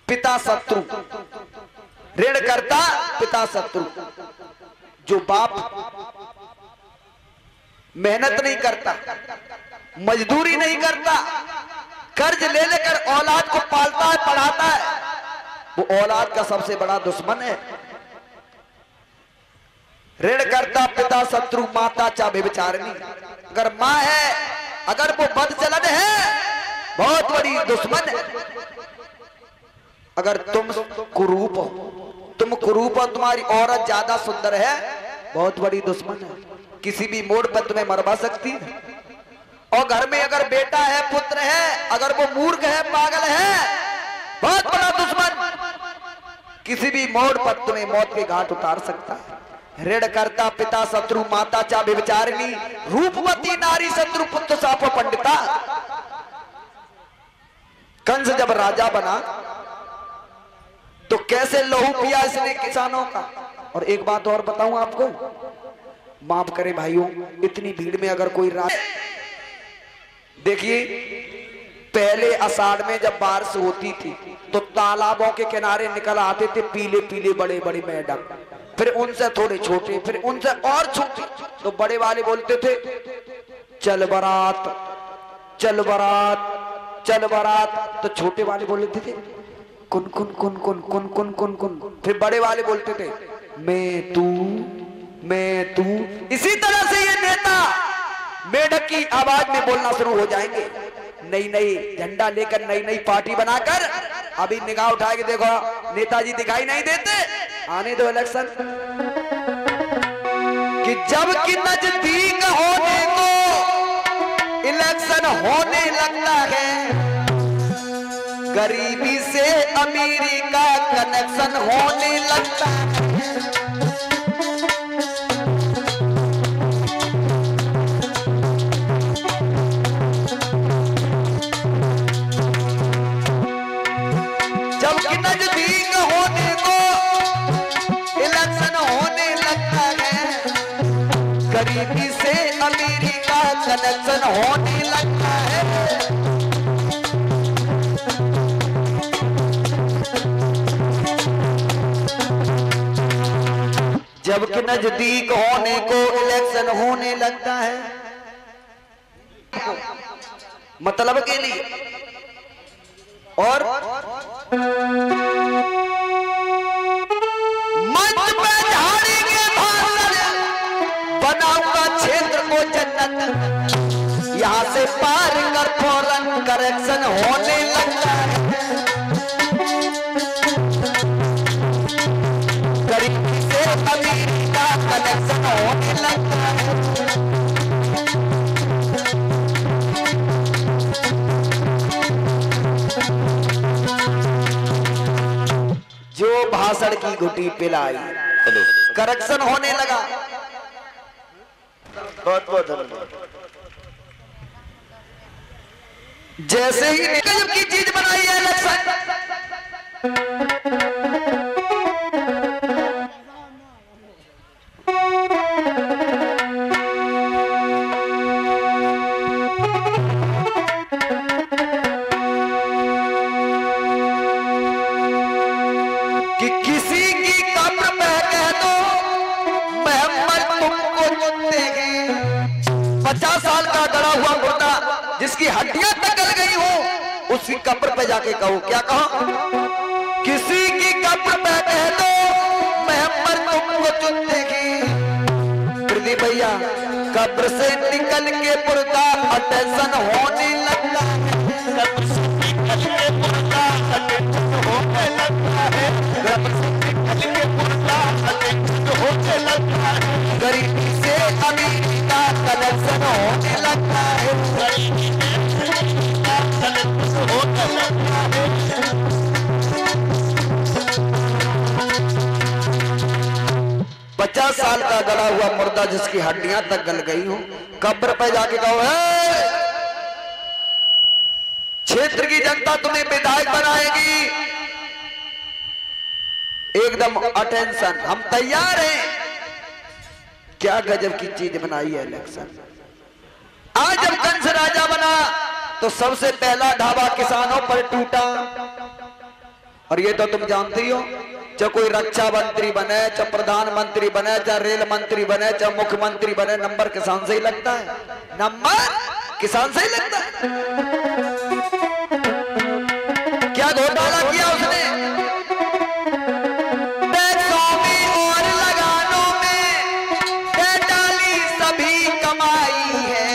पिता शत्रु, ऋण करता पिता शत्रु। जो बाप मेहनत नहीं करता, मजदूरी नहीं करता, कर्ज ले लेकर औलाद को पालता है, पढ़ाता है, वो औलाद का सबसे बड़ा दुश्मन है। ऋण करता पिता शत्रु माता चा व्यभिचारिणी। अगर माँ है, अगर वो बदचलन है, बहुत बड़ी दुश्मन है। अगर तुम कुरूप हो, तुम्हारी औरत ज्यादा सुंदर है, बहुत बड़ी दुश्मन है। किसी भी मोड़ पर तुम्हें मरवा सकती है। और घर में अगर बेटा है, पुत्र है, अगर वो मूर्ख है, पागल है, बहुत बड़ा दुश्मन, किसी भी मोड़ पर तुम्हें मौत के घाट उतार सकता है। ऋण करता पिता शत्रु माता चा व्यभिचारिणी, रूपवती नारी शत्रु पुत्र साप पंडिता। कंस जब राजा बना तो कैसे लहू पिया इसने किसानों का। और एक बात और बताऊं आपको, माफ करें भाइयों, इतनी भीड़ में अगर कोई देखिए, पहले आषाढ़ में जब बारिश होती थी तो तालाबों के किनारे निकल आते थे पीले पीले बड़े बड़े मेढक, फिर उनसे थोड़े छोटे, फिर उनसे और छोटे। तो बड़े वाले बोलते थे चल बारात, चल बारात, चल बारात। तो छोटे वाले बोलते थे कुन कुन कुन कुन कुन कुन कुन कुन। फिर बड़े वाले बोलते थे मैं तू, मैं तू। इसी तरह से ये नेता मेढक की आवाज में बोलना शुरू हो जाएंगे। नई नई झंडा लेकर, नई नई पार्टी बनाकर। अभी निगाह उठा के देखो, नेताजी दिखाई नहीं देते। आने दो इलेक्शन, कि जब कि नजदीक होने को इलेक्शन होने लगता है, गरीबी से अमीरी का कनेक्शन होने लगता है। नजदीक होने को इलेक्शन होने लगता है, गरीबी से अमीरी का कनेक्शन होने लगता है। जबकि नजदीक होने को इलेक्शन होने लगता है, मतलब के लिए। और मंच पे झाड़ेंगे भाषण, बनाऊंगा क्षेत्र को जन्नत, यहाँ से पार कर फौरन करेक्शन होने लगता है। गरीबी से अमीरी का कनेक्शन होने लगता है। जो भाषण की घुटी पिलाई, करेक्शन होने लगा। बहुत बहुत धन्यवाद। जैसे ही निकल की चीज बनाई है इलेक्शन, कि किसी की कब्र पे कह दो मोहम्मद तुमको चुनते हैं। 50 साल का गड़ा हुआ मुर्दा जिसकी हड्डियां तक गल गई हो, उसकी कब्र पे जाके कहो, क्या कहो? किसी की कब्र पे कह दो मोहम्मद तुमको चुनते हैं। प्रदीप भैया, कब्र से निकल के मुर्दा अटेंशन होने लगता है। कब्र से निकल के मुर्दा अटेंशन होने लगता है। कब्र से निकल के मुर्दा अटेंशन होने लगता है। गरीबी से अमीरी का कनेक्शन होने लगता है। गरीबी से अमीरी का कनेक्शन होने लगता है। 50 साल का गला हुआ मुर्दा जिसकी हड्डियां तक गल गई हो, कब्र पे जाके कहो, क्षेत्र की जनता तुम्हें विधायक बनाएगी, एकदम अटेंशन, हम तैयार हैं। क्या गजब की चीज बनाई है इलेक्शन। आज जब कंस राजा बना तो सबसे पहला ढाबा किसानों पर टूटा। और ये तो तुम जानती हो, चाहे कोई रक्षा मंत्री बने, चाहे प्रधानमंत्री बने, चाहे रेल मंत्री बने, चाहे मुख्यमंत्री बने, नंबर किसान से ही लगता है। नंबर किसान से ही लगता है। क्या घोटाला किया उसने? पैसों में और लगानों में डाली सभी कमाई है,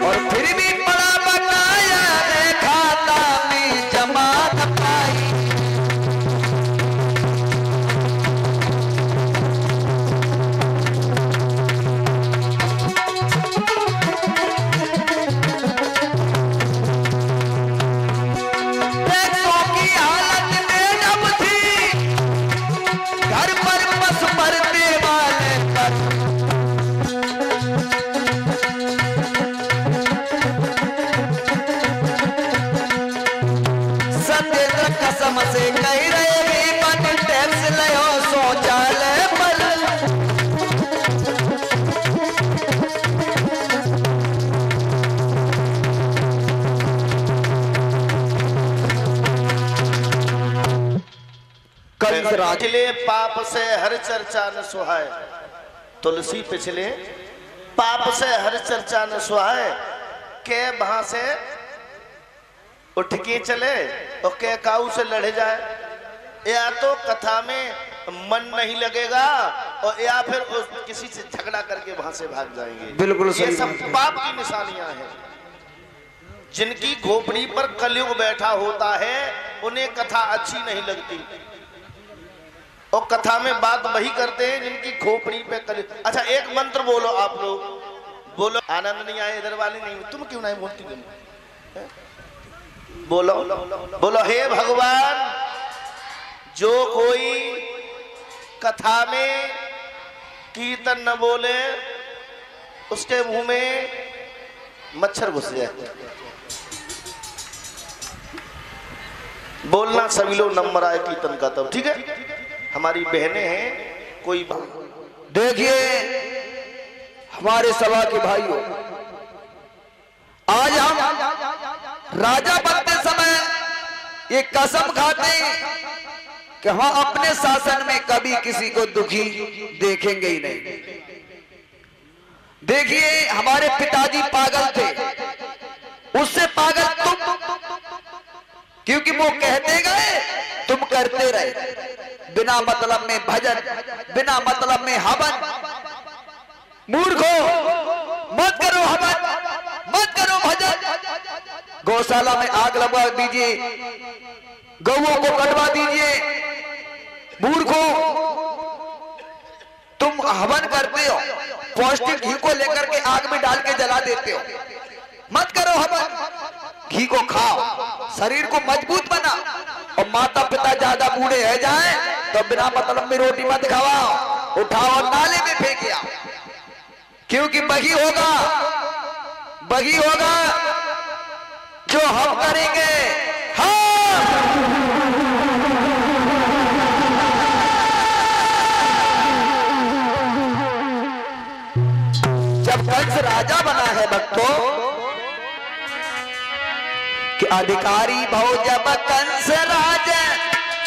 और फिर भी बड़ा बकाया है खाता में जमा न पाई। कसम से कह रहे भी बन टैक्स लो शौचालय पर। पिछले पाप से हर चर्चा न सुहाए, तुलसी पिछले पाप से हर चर्चा न सुहाए, के वहां से उठ के चले और के काऊ से लड़ जाए। या तो कथा में मन नहीं लगेगा और या फिर किसी से झगड़ा करके वहां से भाग जाएंगे। बिल्कुल ये सब पाप की निशानियां हैं। जिनकी खोपड़ी पर कलयुग बैठा होता है उन्हें कथा अच्छी नहीं लगती, और कथा में बात वही करते हैं जिनकी खोपड़ी पे कलयुग। अच्छा, एक मंत्र बोलो आप लोग, बोलो। आनंद नहीं आए इधर वाले नहीं, तुम क्यों नहीं बोलती? तुम बोलो बोलो। हे भगवान, जो कोई कथा में कीर्तन न बोले उसके मुंह में मच्छर घुस जाए। बोलना सभी लोग, नंबर आए कीर्तन का तब, ठीक है? हमारी बहनें हैं, कोई देखिए हमारे सभा के भाइयों, आज हम राजा बनते समय ये कसम खाते हैं कि हम अपने शासन में कभी किसी को दुखी देखेंगे ही नहीं। देखिए हमारे पिताजी पागल थे, उससे पागल तुम, क्योंकि वो कहते गए तुम करते रहे, बिना मतलब में भजन, बिना मतलब में हवन। मूर्खो, मत करो हवन, मत करो भजन। गौशाला में आग लगा दीजिए, गौओं को कटवा दीजिए। मूर्खो, तुम हवन करते हो, पौष्टिक घी को लेकर के आग में डाल के जला देते हो। मत करो हवन, घी को खाओ, शरीर को मजबूत बना। और माता पिता ज्यादा बूढ़े हो जाए तो बिना मतलब में रोटी मत खवाओ, उठाओ और नाले में फेंक आओ, क्योंकि वही होगा, वही होगा जो हम करेंगे। हाँ, जब कंस राजा बना है भक्तों, कि अधिकारी भव जब कंस राजा,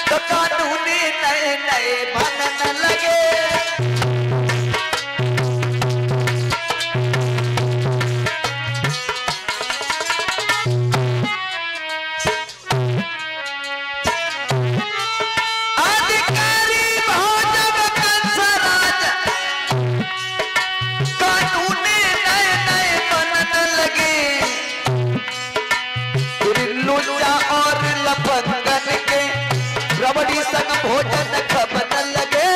तो कानून नए नए बनने लगे। भोजन खबन लगे,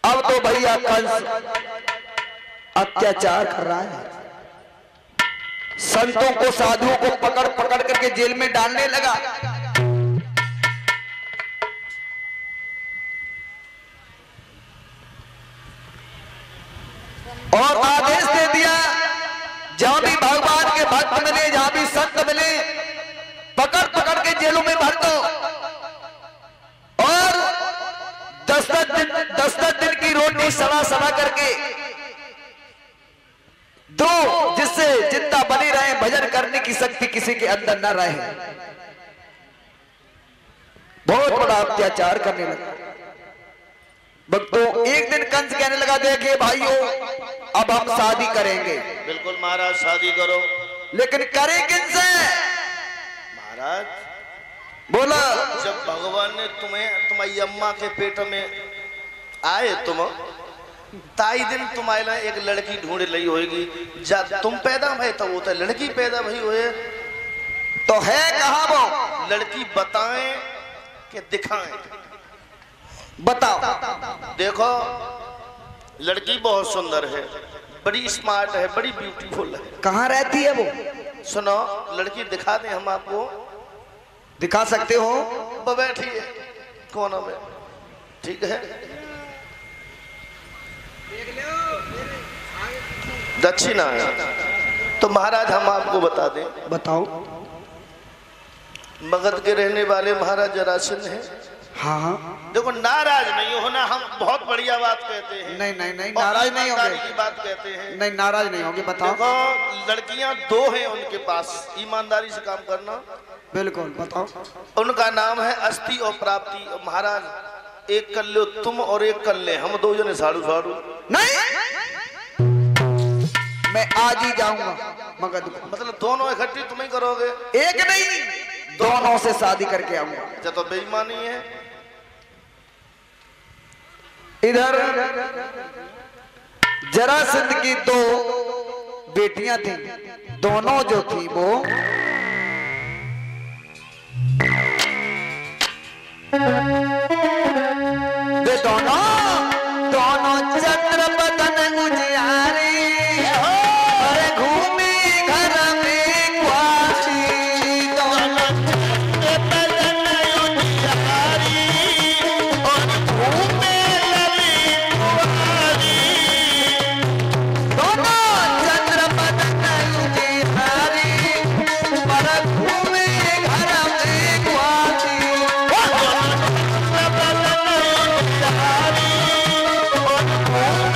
अब तो भैया कंस अत्याचार कर रहा है, संतों को साधुओं को पकड़ पकड़ करके जेल में डालने लगा। और आदेश दे दिया, जहां भी भगवान के भक्त मिले, जहां भी संत मिले, पकड़ पकड़ के जेलों में भर दो। और 10-10 दिन की रोटी सड़ा सड़ा करके दो, जिससे जितना बनी रहे, भजन करने की शक्ति किसी के अंदर न रहे। बहुत बड़ा अत्याचार करने लगा भक्तों। एक दिन कंस कहने लगा, देखिए भाइयों, अब हम शादी करेंगे। बिल्कुल महाराज, शादी करो, लेकिन करें किनसे? महाराज बोला, जब भगवान ने तुम्हें तुम्हारी अम्मा के पेट में आए, ताई दिन तुम्हारे एक लड़की ढूंढ ली होगी। जब तुम पैदा भय तो वो तो लड़की पैदा भई हुए, तो है कहाँ वो लड़की? बताएं कि दिखाएं? बताओ। देखो, लड़की बहुत सुंदर है, बड़ी स्मार्ट है, बड़ी ब्यूटीफुल है। कहाँ रहती है वो? सुनो, लड़की दिखा दें हम आपको? दिखा सकते हो? वो बैठी है कोना में, ठीक है? दक्षिणा है। तो महाराज हम आपको बता दें। बताओ। मगध के रहने वाले महाराज जरासंध हैं। हाँ हाँ। देखो, नाराज नहीं हो ना, हम बहुत बढ़िया बात कहते हैं। नहीं नहीं नहीं, नाराज नहीं होंगे। की बात कहते हैं। नहीं, नाराज नहीं होंगे। बताओ। देखो, लड़कियां 2 हैं उनके पास, ईमानदारी से काम करना। बिल्कुल, बताओ। उनका नाम है अस्थि और प्राप्ति। और महाराज, एक कर लो तुम और एक कर ले हम, 2 जने साड़ू साड़ू। नहीं, मैं आज ही जाऊंगा मगध को। मतलब दोनों इकट्ठी तुम ही करोगे? एक नहीं, दोनों से शादी करके आऊंगा। अच्छा, तो बेईमानी है। इधर जरासंध की 2 बेटियां थी, दोनों जो थी वो वे दोनों चंद्र बदन उजियारी, और घूमी घर में क्वासी। दोनों चंद्र बदन उजियारी, और घूमे लली कुंवारी। दोनों चंद्र बदन उजियारी, और घूमे घर में क्वासी। चंद्र बदन उजियारी, और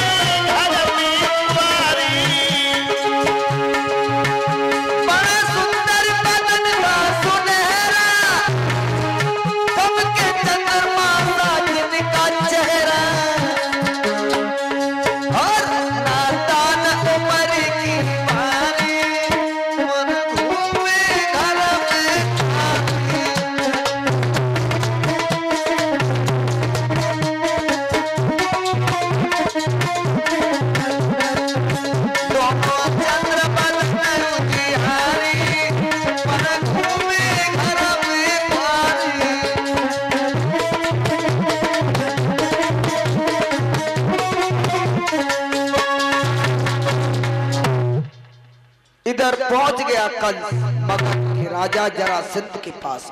पहुंच गया कंस मगध के राजा जरासंध के पास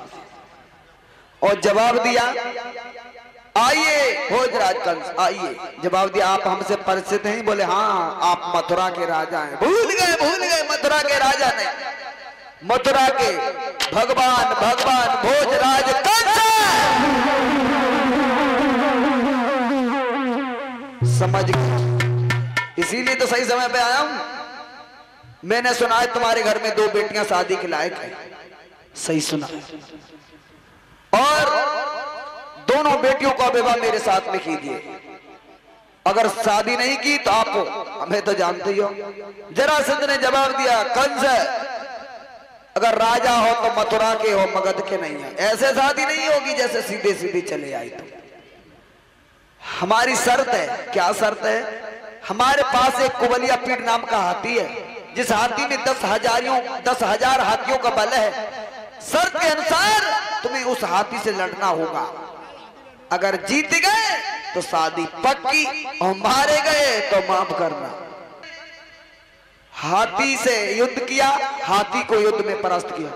और जवाब दिया, आइए भोजराज कंस आइए। जवाब दिया, आप हमसे परिचित हैं? बोले हाँ, आप मथुरा के राजा हैं। भूल गए मथुरा के राजा नहीं, मथुरा के भगवान भोजराज कंस। समझ गए, इसीलिए तो सही समय पे आया हूं। मैंने सुना है तुम्हारे घर में 2 बेटियां शादी के लायक है। सही सुना है, और दोनों बेटियों का विवाह मेरे साथ में कीजिए। अगर शादी नहीं की तो आप हमें तो जानते ही हो। जरासंध ने जवाब दिया, कंस अगर राजा हो तो मथुरा के हो, मगध के नहीं है। ऐसे शादी नहीं होगी जैसे सीधे सीधे चले आई। तो हमारी शर्त है। क्या शर्त है? हमारे पास एक कुबलिया पीठ नाम का हाथी है, जिस हाथी में 10,000 हाथियों का बल है। शर्त के अनुसार तुम्हें उस हाथी से लड़ना होगा। अगर जीत गए तो शादी पक्की, और मारे गए तो माफ करना। हाथी से युद्ध किया, हाथी को युद्ध में परास्त किया,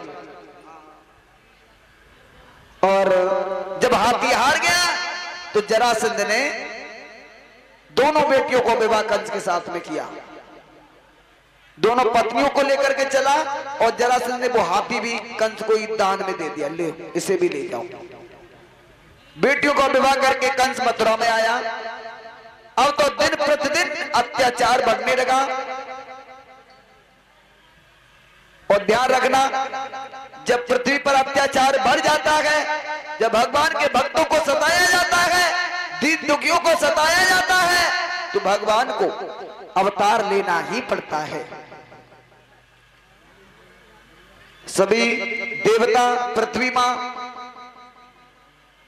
और जब हाथी हार गया तो जरासंध ने दोनों बेटियों को विवाह कंस के साथ में किया। दोनों पत्नियों को लेकर के चला, और जरासंध ने वो हाथी भी कंस को ही दान में दे दिया, ले इसे भी ले जाओ। बेटियों का विवाह करके कंस मथुरा में आया। अब तो दिन प्रतिदिन अत्याचार बढ़ने लगा। और ध्यान रखना, जब पृथ्वी पर अत्याचार बढ़ जाता है, जब भगवान के भक्तों को सताया जाता है, दीन दुखियों को सताया जाता है, तो भगवान को अवतार लेना ही पड़ता है। सभी देवता, पृथ्वी मां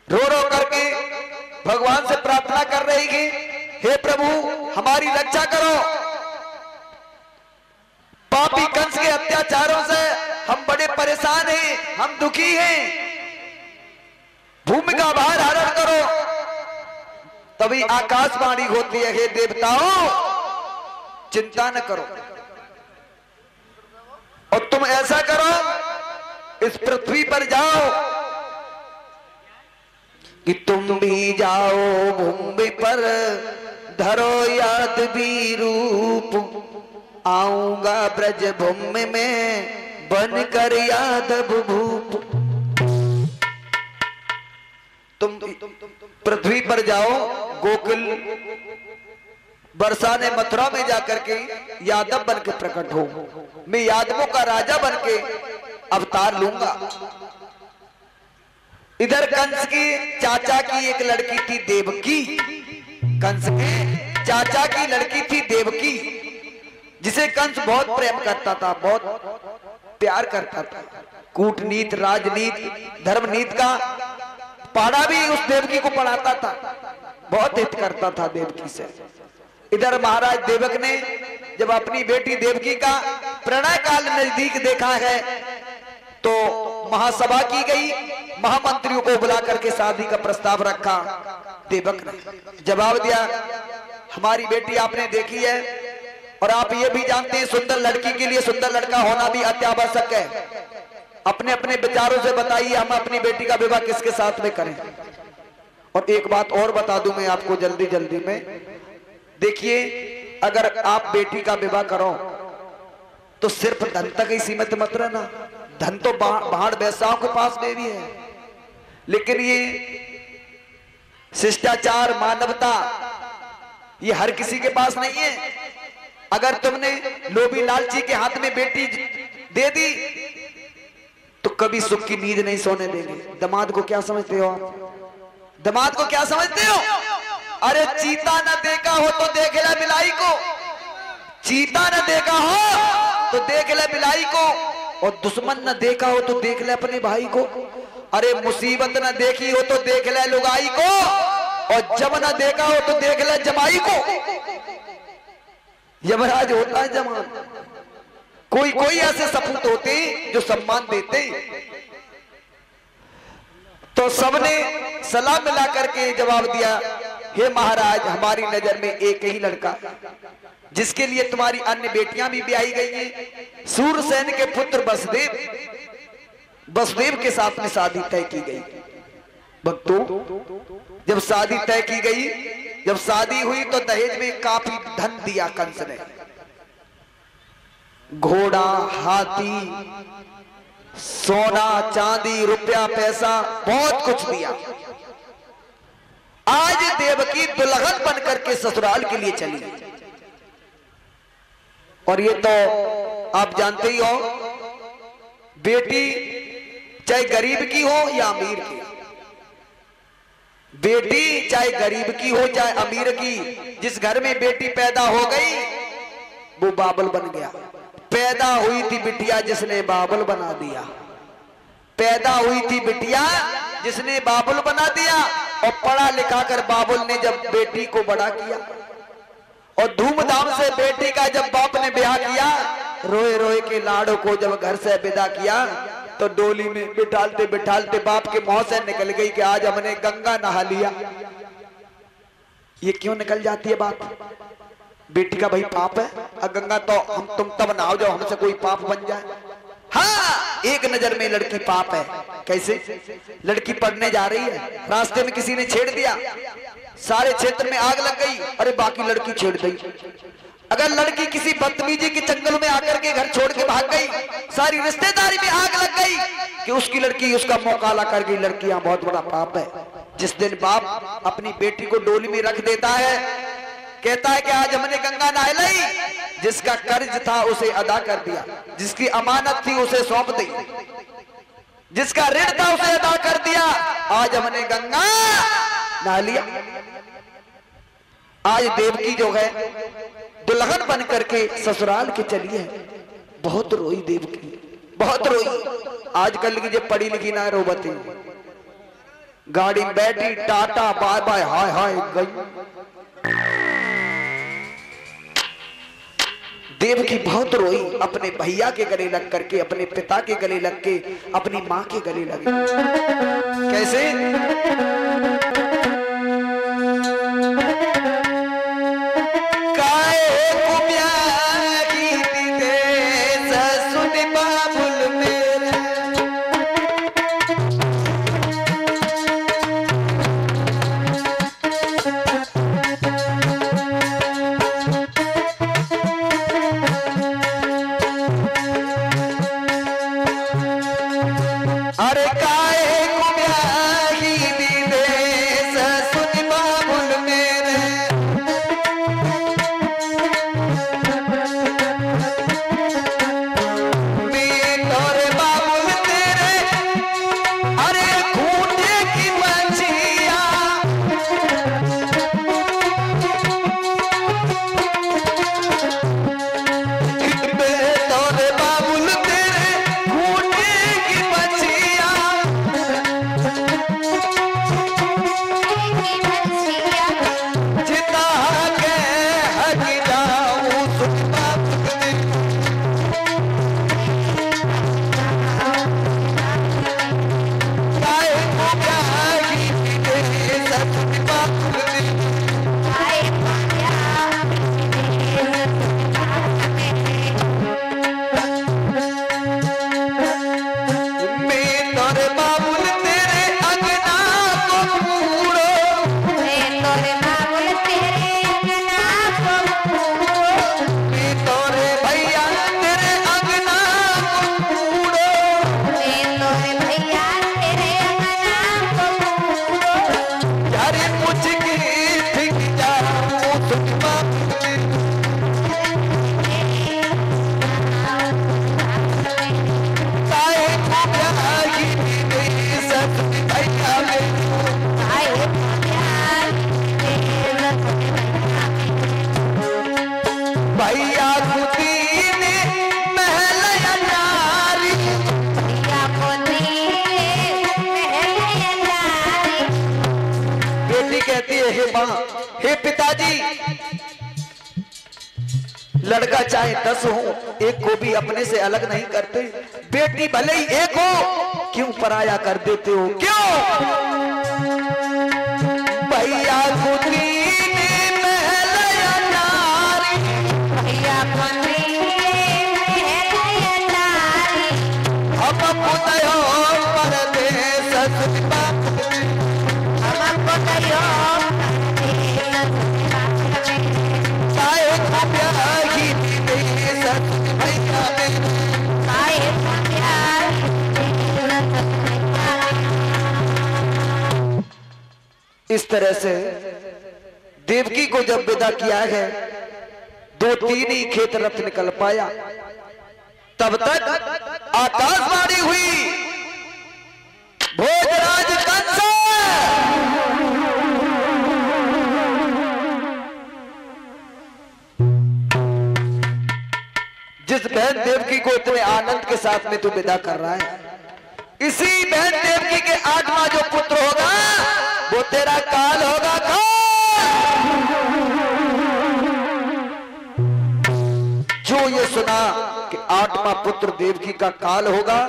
रो करके भगवान से प्रार्थना कर रही कि हे प्रभु हमारी रक्षा करो, पापी कंस के अत्याचारों से हम बड़े परेशान हैं, हम दुखी हैं, भूमि का भार हरण करो। तभी आकाशवाणी होती है, हे देवताओं चिंता न करो, और तुम ऐसा करो, इस पृथ्वी पर जाओ कि तुम भी जाओ भूमि पर, धरो याद भी रूप, आऊंगा ब्रज भूमि में बनकर यादव भूप। तुम पृथ्वी पर जाओ, गोकुल वर्षा ने मथुरा में जाकर के यादव बन के प्रकट हो, मैं यादवों का राजा बन के अवतार लूंगा। इधर कंस की चाचा की एक लड़की थी देवकी, कंस के चाचा की लड़की थी देवकी, जिसे कंस बहुत प्रेम करता था, बहुत प्यार करता था। कूटनीत, राजनीति, धर्मनीति का पढ़ा भी उस देवकी को पढ़ाता था, बहुत हित करता था देवकी से। इधर महाराज देवक ने जब अपनी बेटी देवकी का प्रणय काल नजदीक देखा है, तो महासभा की गई, महामंत्रियों को बुला करके शादी का प्रस्ताव रखा। देवक ने जवाब दिया, हमारी बेटी आपने देखी है, और आप ये भी जानते हैं सुंदर लड़की के लिए सुंदर लड़का होना भी अत्यावश्यक है। अपने अपने विचारों से बताइए हम अपनी बेटी का विवाह किसके साथ में करें। और एक बात और बता दूं मैं आपको जल्दी जल्दी में, देखिए अगर आप बेटी का विवाह करो तो सिर्फ धन तक ही सीमित मत रहना। धन तो बाहर वैश्याओं के पास में भी है, लेकिन ये शिष्टाचार, मानवता, ये हर किसी के पास नहीं है। अगर तुमने लोभी लालची के हाथ में बेटी दे दी तो कभी सुख की नींद नहीं सोने देंगे। दामाद को क्या समझते हो आप? दामाद को क्या समझते हो? अरे चीता न देखा हो तो देख ले बिलाई को, चीता न देखा हो तो देख ले बिलाई को, और दुश्मन न देखा हो तो देख ले अपने भाई को। अरे मुसीबत न देखी हो तो देख ले लुगाई को, और जब न देखा हो तो देख ले जमाई को। यमराज होता है जमान। कोई कोई ऐसे सपूत होते जो सम्मान देते। तो सबने सलाह मिला करके जवाब दिया, हे महाराज, हमारी नजर में एक ही लड़का जिसके लिए तुम्हारी अन्य बेटियां भी ब्याही गई हैं, सूरसेन के पुत्र वसुदेव के साथ में शादी तय की गई। भक्तों, जब शादी तय की गई, जब शादी हुई तो दहेज में काफी धन दिया कंस ने। घोड़ा, हाथी, सोना, चांदी, रुपया, पैसा, बहुत कुछ दिया। आज देवकी दुल्हन बनकर के ससुराल के लिए चली। और ये तो आप जानते ही हो, बेटी चाहे गरीब की हो या अमीर की, बेटी चाहे गरीब की हो चाहे अमीर की, जिस घर में बेटी पैदा हो गई वो बाबुल बन गया। पैदा हुई थी बिटिया जिसने बाबुल बना दिया, पैदा हुई थी बिटिया जिसने बाबुल बना दिया। और पढ़ा लिखा कर बाबुल ने जब बेटी को बड़ा किया और धूमधाम से बेटी का जब बाप ने ब्याह किया, रोए रोए के लाड़ो को जब घर से विदा किया तो डोली में बिठालते बिठालते बाप के मुंह से निकल गई कि आज हमने गंगा नहा लिया। ये क्यों निकल जाती है बात? बेटी का भाई पाप है, और गंगा तो हम तुम तब नहाओ जब हमसे कोई पाप बन जाए। हाँ, एक नजर में लड़की पाप है। कैसे? लड़की पढ़ने जा रही है, रास्ते में किसी ने छेड़ दिया, सारे क्षेत्र में आग लग गई, अरे बाकी लड़की छेड़ गई। अगर लड़की किसी बदतमीजी के जंगल में आकर के घर छोड़ के भाग गई, सारी रिश्तेदारी में आग लग गई कि उसकी लड़की उसका मुंह काला कर गई, लड़कियां बहुत बड़ा पाप है। जिस दिन बाप अपनी बेटी को डोली में रख देता है, कहता है कि आज हमने गंगा नहा ली, जिसका कर्ज था उसे अदा कर दिया, जिसकी अमानत थी उसे सौंप दी, जिसका ऋण था उसे अदा कर दिया, आज हमने गंगा नहा लिया। आज देवकी जो है दुल्हन बन करके ससुराल के चली है। बहुत रोई देवकी, बहुत रोई। आजकल की जो पढ़ी लिखी ना रोबती, गाड़ी में बैठी, टाटा बाय बाय हाय हाय गई। देवकी बहुत रोई, अपने भैया के गले लग करके, अपने पिता के गले लग के, अपनी मां के गले लगे। कैसे? हे पिताजी, लड़का चाहे 10 हो, एक को भी अपने से अलग नहीं करते। बेटी भले ही एक हो, क्यों पराया कर देते हो? क्यों? भैया खुदी इस तरह से देवकी को जब विदा किया है, 2-3 ही खेत रथ निकल पाया, तब तक आकाशवाणी हुई, भोजराज कंस जिस बहन देवकी को इतने आनंद के साथ में तू विदा कर रहा है, इसी बहन देवकी के 8वां जो पुत्र होगा वो तेरा काल होगा। जो ये सुना कि 8वां पुत्र देवकी का काल होगा,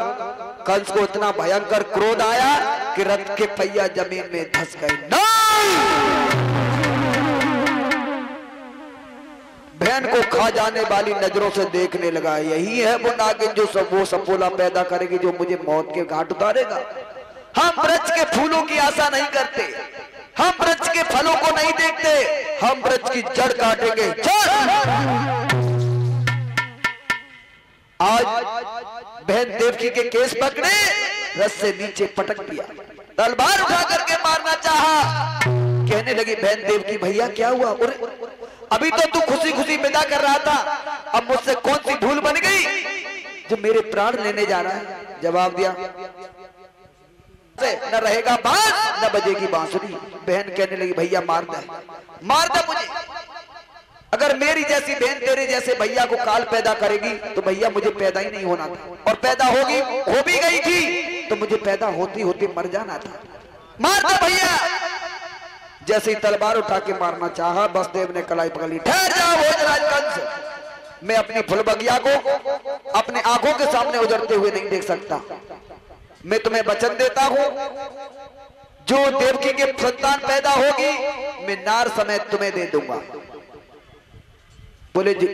कंस को इतना भयंकर क्रोध आया कि रथ के पहिया जमीन में धंस गए। बहन को खा जाने वाली नजरों से देखने लगा, यही है वो नागिन जो वो सपोला पैदा करेगी, जो मुझे मौत के घाट उतारेगा। हम वृक्ष के फूलों की आशा नहीं करते, हम वृक्ष के फलों को नहीं देखते, हम वृक्ष की जड़ काटेंगे। आज बहन देवकी के केस पकड़े, रस से नीचे पटक दिया, तलवार उठा करके मारना चाहा। कहने लगी बहन देवकी, भैया क्या हुआ? अभी तो तू खुशी खुशी विदा कर रहा था, अब मुझसे कौन सी भूल बन गई जो मेरे प्राण लेने जा रहा है? जवाब दिया, न रहेगा बांस न बजेगी बांसुरी। बहन कहने लगी, भैया मार दे मुझे। अगर मेरी जैसी बहन तेरे जैसे भैया को काल पैदा करेगी तो भैया मुझे पैदा ही नहीं होना था, और पैदा होगी हो भी गई थी तो मुझे पैदा होती होती मर जाना था। मार दे भैया। जैसे ही तलवार उठा के मारना चाहा, बसदेव ने कलाई पकड़ ली। ठहर जाओ भोजराज कंस, मैं अपनी फुलबगिया को अपने आंखों के सामने उजड़ते हुए नहीं देख सकता। मैं तुम्हें वचन देता हूं, जो देवकी के संतान पैदा होगी मैं नार समेत तुम्हें दे दूंगा। बोले जी।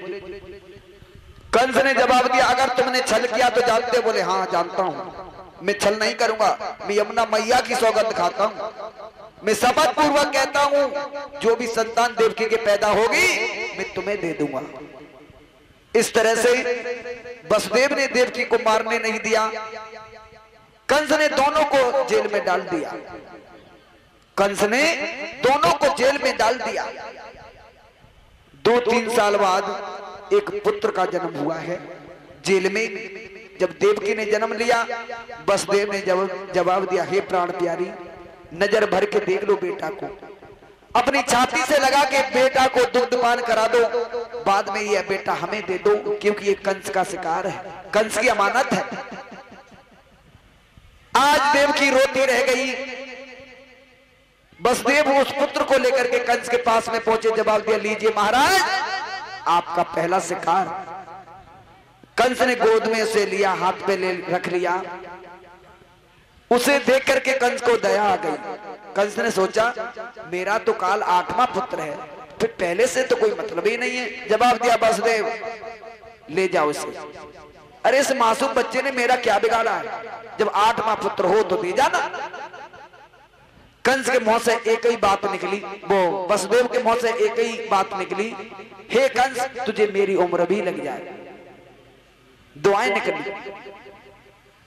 कंस ने जवाब दिया, अगर तुमने छल किया तो जानते? बोले हाँ जानता हूं, मैं छल नहीं करूंगा, मैं यमुना मैया की सौगंध खाता हूं, मैं शपथ पूर्वक कहता हूं जो भी संतान देवकी के पैदा होगी मैं तुम्हें दे दूंगा। इस तरह से वसुदेव ने देवकी को मारने नहीं दिया, कंस ने दोनों को जेल में डाल दिया। कंस ने दोनों को जेल में डाल दिया। 2-3 साल बाद एक पुत्र का जन्म हुआ है जेल में। जब देवकी ने जन्म लिया, वसुदेव ने जवाब दिया, हे प्राण प्यारी, नजर भर के देख लो बेटा को, अपनी छाती से लगा के बेटा को दुग्धपान करा दो, बाद में ये बेटा हमें दे दो, क्योंकि ये कंस का शिकार है, कंस की अमानत है। आज देवकी रोती रह गई। वसुदेव उस पुत्र को लेकर के कंस के पास में पहुंचे, जवाब दिया, लीजिए महाराज आपका पहला शिकार। कंस ने गोद में उसे लिया, हाथ पे ले रख लिया। उसे देख करके कंस को दया आ गई। कंस ने सोचा मेरा तो काल 8वां पुत्र है, फिर पहले से तो कोई मतलब ही नहीं है। जवाब दिया, वसुदेव ले जाओ इसे। अरे इस मासूम बच्चे ने मेरा क्या बिगाड़ा है, जब 8वां पुत्र हो तो दे जाना। कंस के मुंह से एक ही बात निकली, वो वसुदेव के मुंह से एक ही बात निकली, हे कंस तुझे मेरी उम्र भी लग जाए। दुआएं निकली।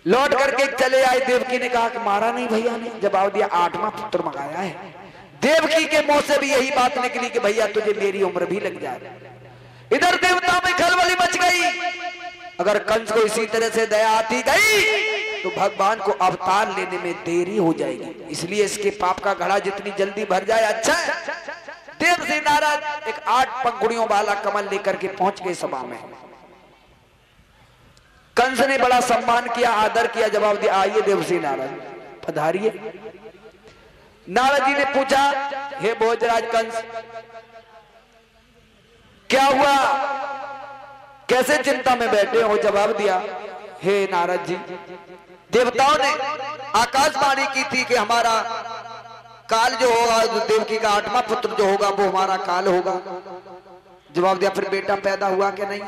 लौट करके चले आए। देवकी ने कहा कि मारा नहीं भैया ने? जवाब दिया, 8वां पुत्र मंगाया है। देवकी के मुंह से भी यही बात निकली कि भैया तुझे मेरी उम्र भी लग जाए। इधर देवताओं में खलबली मच गई। अगर कंस को इसी तरह से दया आती गई तो भगवान को अवतार लेने में देरी हो जाएगी, इसलिए इसके पाप का घड़ा जितनी जल्दी भर जाए अच्छा है। देवसी नारद एक 8 पंखुड़ियों वाला कमल लेकर के पहुंच गए सभा में। कंस ने बड़ा सम्मान किया, आदर किया। जवाब दिया, आइए देवसी नारद पधारिए। नारद जी ने पूछा, हे भोजराज कंस क्या हुआ, कैसे चिंता में बैठे हो? जवाब दिया, हे नारद जी, देवताओं ने आकाशवाणी की थी कि हमारा काल जो होगा, देवकी का 8वां पुत्र जो होगा वो हमारा काल होगा। जवाब दिया, फिर बेटा पैदा हुआ कि नहीं?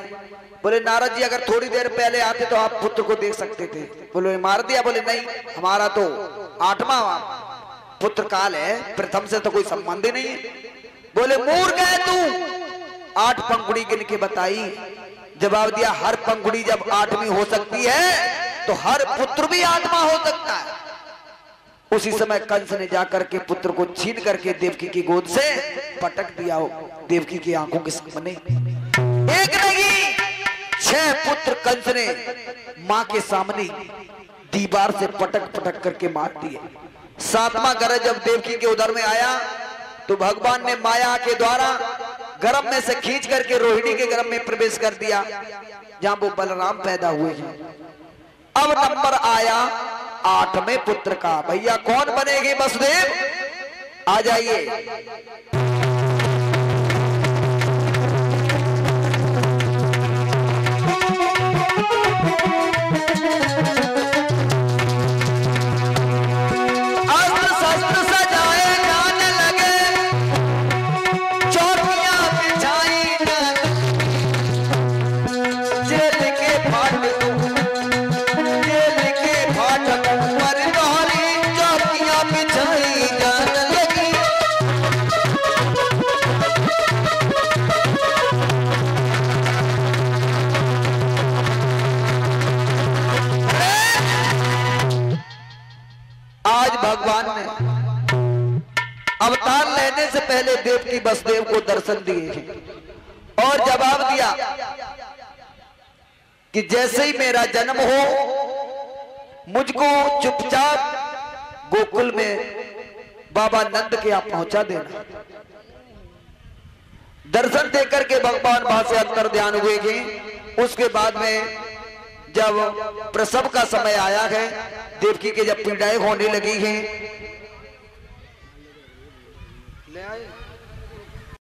बोले नारद जी अगर थोड़ी देर पहले आते तो आप पुत्र को देख सकते थे। बोले मार दिया? बोले नहीं, हमारा तो 8वां पुत्र काल है, प्रथम से तो कोई संबंध ही नहीं है। बोले मूर्ख है तू, 8 पंखुड़ी गिन के बताई। जवाब दिया, हर पंखुड़ी जब 8वीं हो सकती है तो हर पुत्र भी 8वां हो सकता है। उसी समय कंस ने जाकर के पुत्र को छीन करके देवकी की गोद से पटक दिया। देवकी की आंखों के सामने एक नहीं 6 पुत्र कंस ने मां के सामने दीवार से पटक पटक करके मार दिए। 7वां गरज जब देवकी के उदर में आया तो भगवान ने माया के द्वारा गर्भ में से खींच करके रोहिणी के गर्भ में प्रवेश कर दिया, जहां वो बलराम पैदा हुए हैं। अब नंबर आया 8वें पुत्र का। भैया कौन बनेंगे वसुदेव? आ जाइए। भगवान ने अवतार लेने से पहले देवकी वसुदेव को दर्शन दिए और जवाब दिया कि जैसे ही मेरा जन्म हो मुझको चुपचाप गोकुल में बाबा नंद के यहाँ पहुंचा देना। दर्शन देकर के भगवान वहां से अंतर ध्यान हुए थे। उसके बाद में जब प्रसव का समय आया है, देवकी के जब पीड़ाएं होने लगी हैं